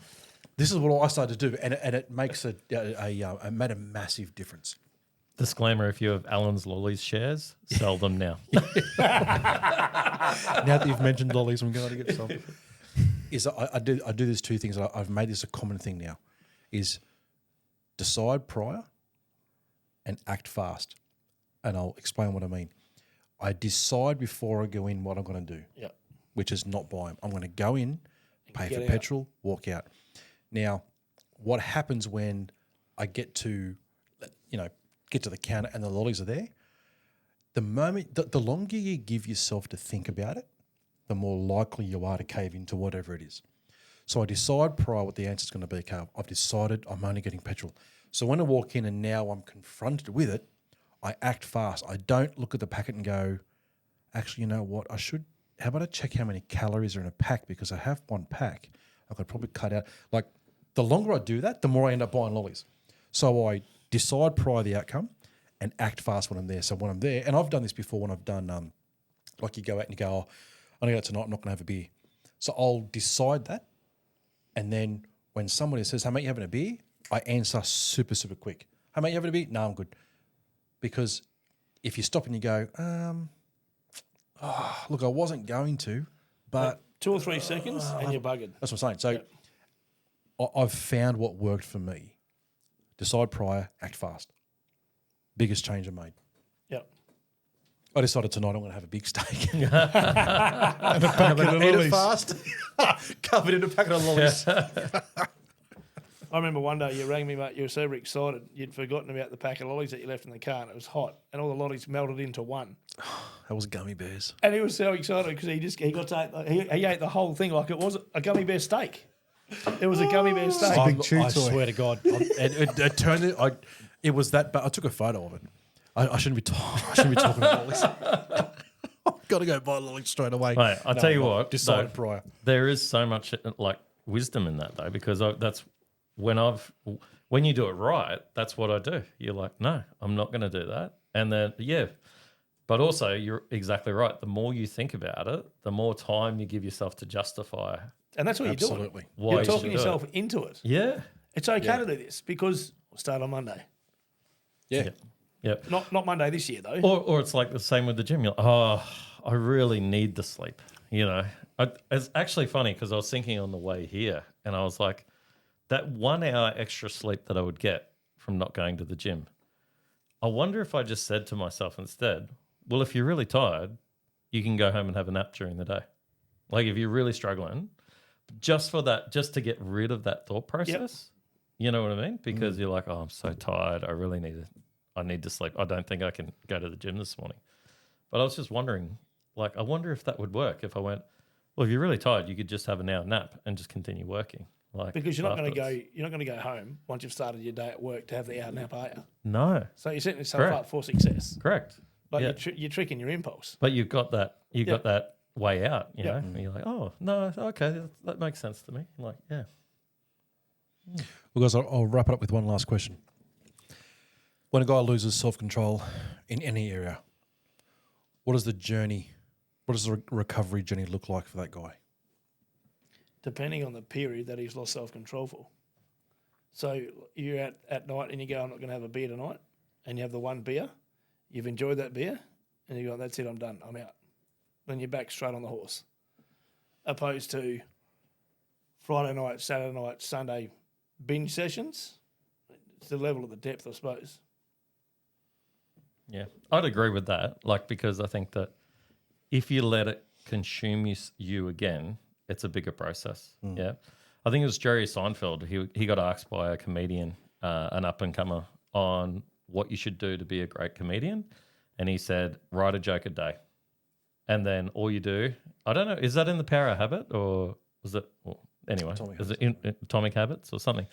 this is what I started to do, and it makes it made a massive difference. Disclaimer: if you have Alan's Lollies shares, sell them now. Now that you've mentioned lollies, I'm going to get some. I do these two things. I've made this a common thing now: is decide prior and act fast. And I'll explain what I mean. I decide before I go in what I'm going to do. Yeah. Which is not buy them. I'm going to go in, pay for out. petrol, walk out. Now, what happens when I get to the counter and the lollies are there? The moment, the longer you give yourself to think about it, the more likely you are to cave into whatever it is. So I decide prior what the answer is going to be. Okay, I've decided I'm only getting petrol. So when I walk in and now I'm confronted with it, I act fast. I don't look at the packet and go, actually, you know what? How about I check how many calories are in a pack, because I have one pack. I could probably cut out. Like, the longer I do that, the more I end up buying lollies. So I decide prior the outcome and act fast when I'm there. So when I'm there, and I've done this before when I've done, like you go out and you go, oh, I'm going to go out tonight, I'm not going to have a beer. So I'll decide that. And then when somebody says, hey, mate, you having a beer? I answer super, super quick. Hey, mate, you having a beer? No, I'm good. Because if you stop and you go, look, I wasn't going to, but 2 or 3 seconds and you're buggered. That's what I'm saying. So I've found what worked for me. Decide prior, act fast. Biggest change I made. Yep. I decided tonight I'm going to have a big steak. And a packet of Eat it lollies. fast. Covered in a packet of lollies. I remember one day you rang me, mate. You were so excited. You'd forgotten about the pack of lollies that you left in the car, and it was hot, and all the lollies melted into one. That was gummy bears. And he was so excited because he ate the whole thing like it was a gummy bear steak. It was a gummy bear steak. Big chew I toy. swear to God. It turned it. It was that, but I took a photo of it. I shouldn't be talking about lollies. I've got to go buy lollies straight away. Mate, I'll tell you what. Decided though, prior. There is so much like wisdom in that though, because that's when you do it right, that's what I do. You're like, no, I'm not going to do that. And then, but also you're exactly right. The more you think about it, the more time you give yourself to justify. And that's what Absolutely. you're doing. You're talking yourself into it. Yeah. It's okay to do this because we'll start on Monday. Yeah. Yep. Not Monday this year, though. Or it's like the same with the gym. You're like, oh, I really need the sleep. You know, it's actually funny because I was thinking on the way here and I was like, that 1 hour extra sleep that I would get from not going to the gym, I wonder if I just said to myself instead, well, if you're really tired, you can go home and have a nap during the day. Like if you're really struggling, just for that, just to get rid of that thought process, you know what I mean? Because you're like, oh, I'm so tired. I need to sleep. I don't think I can go to the gym this morning. But I was just wondering, like, I wonder if that would work if I went, well, if you're really tired, you could just have an hour nap and just continue working. Like Because you're not going afterwards. to go home once you've started your day at work to have the hour nap, are you? No. So you're setting yourself Correct. up for success. Correct. Like you're tricking your impulse. But you've got that. Got that way out. You know, Yeah. and you're like, oh no, okay, that makes sense to me. I'm like, yeah. Well, guys, I'll wrap it up with one last question. When a guy loses self-control in any area, what does the recovery journey look like for that guy? Depending on the period that he's lost self-control for. So you're at night and you go, I'm not going to have a beer tonight, and you have the one beer, you've enjoyed that beer, and you go, that's it, I'm done, I'm out. Then you're back straight on the horse. Opposed to Friday night, Saturday night, Sunday binge sessions, it's the level of the depth, I suppose. Yeah, I'd agree with that. Like, because I think that if you let it consume you again, it's a bigger process. Yeah, I think it was Jerry Seinfeld. He got asked by a comedian, an up and comer, on what you should do to be a great comedian, and he said, write a joke a day, and then all you do. I don't know. Is that in The Power of Habit or was it? Well, anyway, is it in Atomic Habits or something?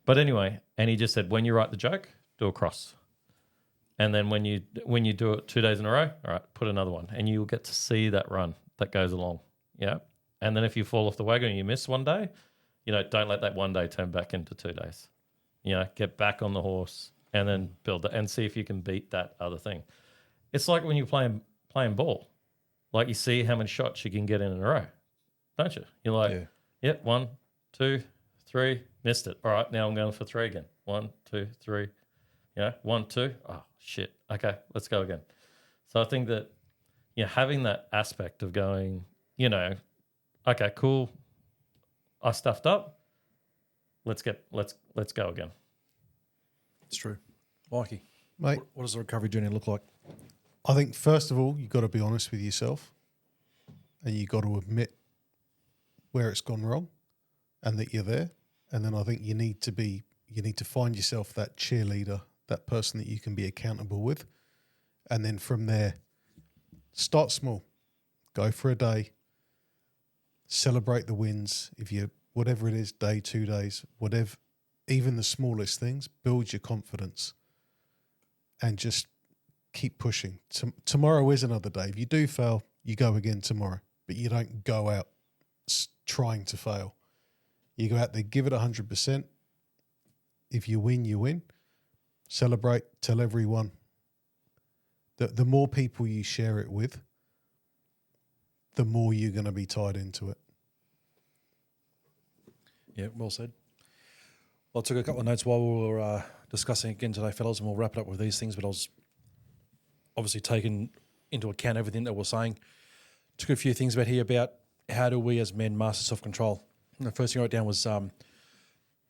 But anyway, and he just said, when you write the joke, do a cross. And then when you do it 2 days in a row, all right, put another one, and you'll get to see that run that goes along. Yeah. And then if you fall off the wagon and you miss one day, don't let that one day turn back into 2 days. Get back on the horse and then build it and see if you can beat that other thing. It's like when you're playing ball. Like you see how many shots you can get in a row, don't you? You're like, yep, 1, 2, 3, missed it. All right, now I'm going for 3 again. 1, 2, 3. 1, 2. Oh, shit. Okay, let's go again. So I think that, having that aspect of going, okay, cool. I stuffed up. Let's go again. It's true. Mikey, Mate, what does the recovery journey look like? I think first of all, you've got to be honest with yourself and you've got to admit where it's gone wrong and that you're there. And then I think you need to find yourself that cheerleader, that person that you can be accountable with. And then from there, start small, go for a day, celebrate the wins. If you, whatever it is, day, 2 days, whatever, even the smallest things, build your confidence and just keep pushing. Tomorrow is another day. If you do fail, you go again tomorrow, but you don't go out trying to fail. You go out there, give it 100%. If you win, you win. Celebrate, tell everyone. The more people you share it with, the more you're going to be tied into it. Yeah, well said. Well, I took a couple of notes while we were discussing again today, fellas, and we'll wrap it up with these things, but I was obviously taking into account everything that we're saying. Took a few things about how do we as men master self-control. And the first thing I wrote down was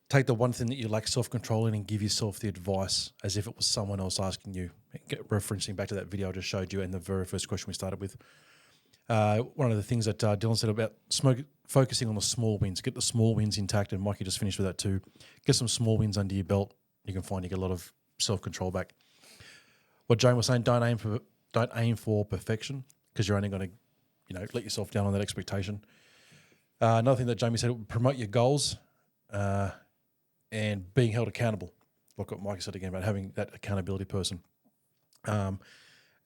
take the one thing that you lack self-control in and give yourself the advice as if it was someone else asking you. Referencing back to that video I just showed you and the very first question we started with. One of the things that Dylan said about focusing on the small wins, get the small wins intact, and Mikey just finished with that too. Get some small wins under your belt. You can find you get a lot of self-control back. What Jane was saying, don't aim for perfection because you're only going to, let yourself down on that expectation. Another thing that Jamie said, promote your goals and being held accountable. Like what Mikey said again about having that accountability person.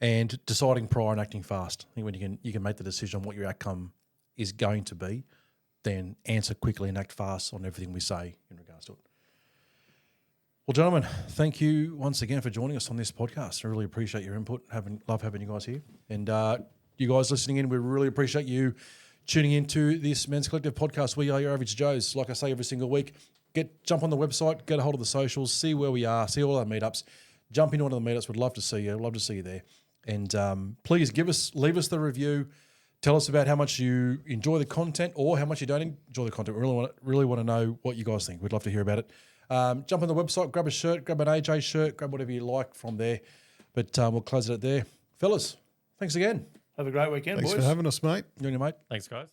And deciding prior and acting fast. I think when you can make the decision on what your outcome is going to be, then answer quickly and act fast on everything we say in regards to it. Well, gentlemen, thank you once again for joining us on this podcast. I really appreciate your input. Love having you guys here. And you guys listening in, we really appreciate you tuning into this Men's Collective podcast. We are your average Joes. Like I say every single week, jump on the website, get a hold of the socials, see where we are, see all our meetups. Jump into one of the meetups. We'd love to see you. Love to see you there. And please leave us the review. Tell us about how much you enjoy the content or how much you don't enjoy the content. We really want to know what you guys think. We'd love to hear about it. Jump on the website, grab a shirt, grab an AJ shirt, grab whatever you like from there. But we'll close it there. Fellas, thanks again. Have a great weekend, Thanks boys. for having us, mate. You and your mate. Thanks, guys.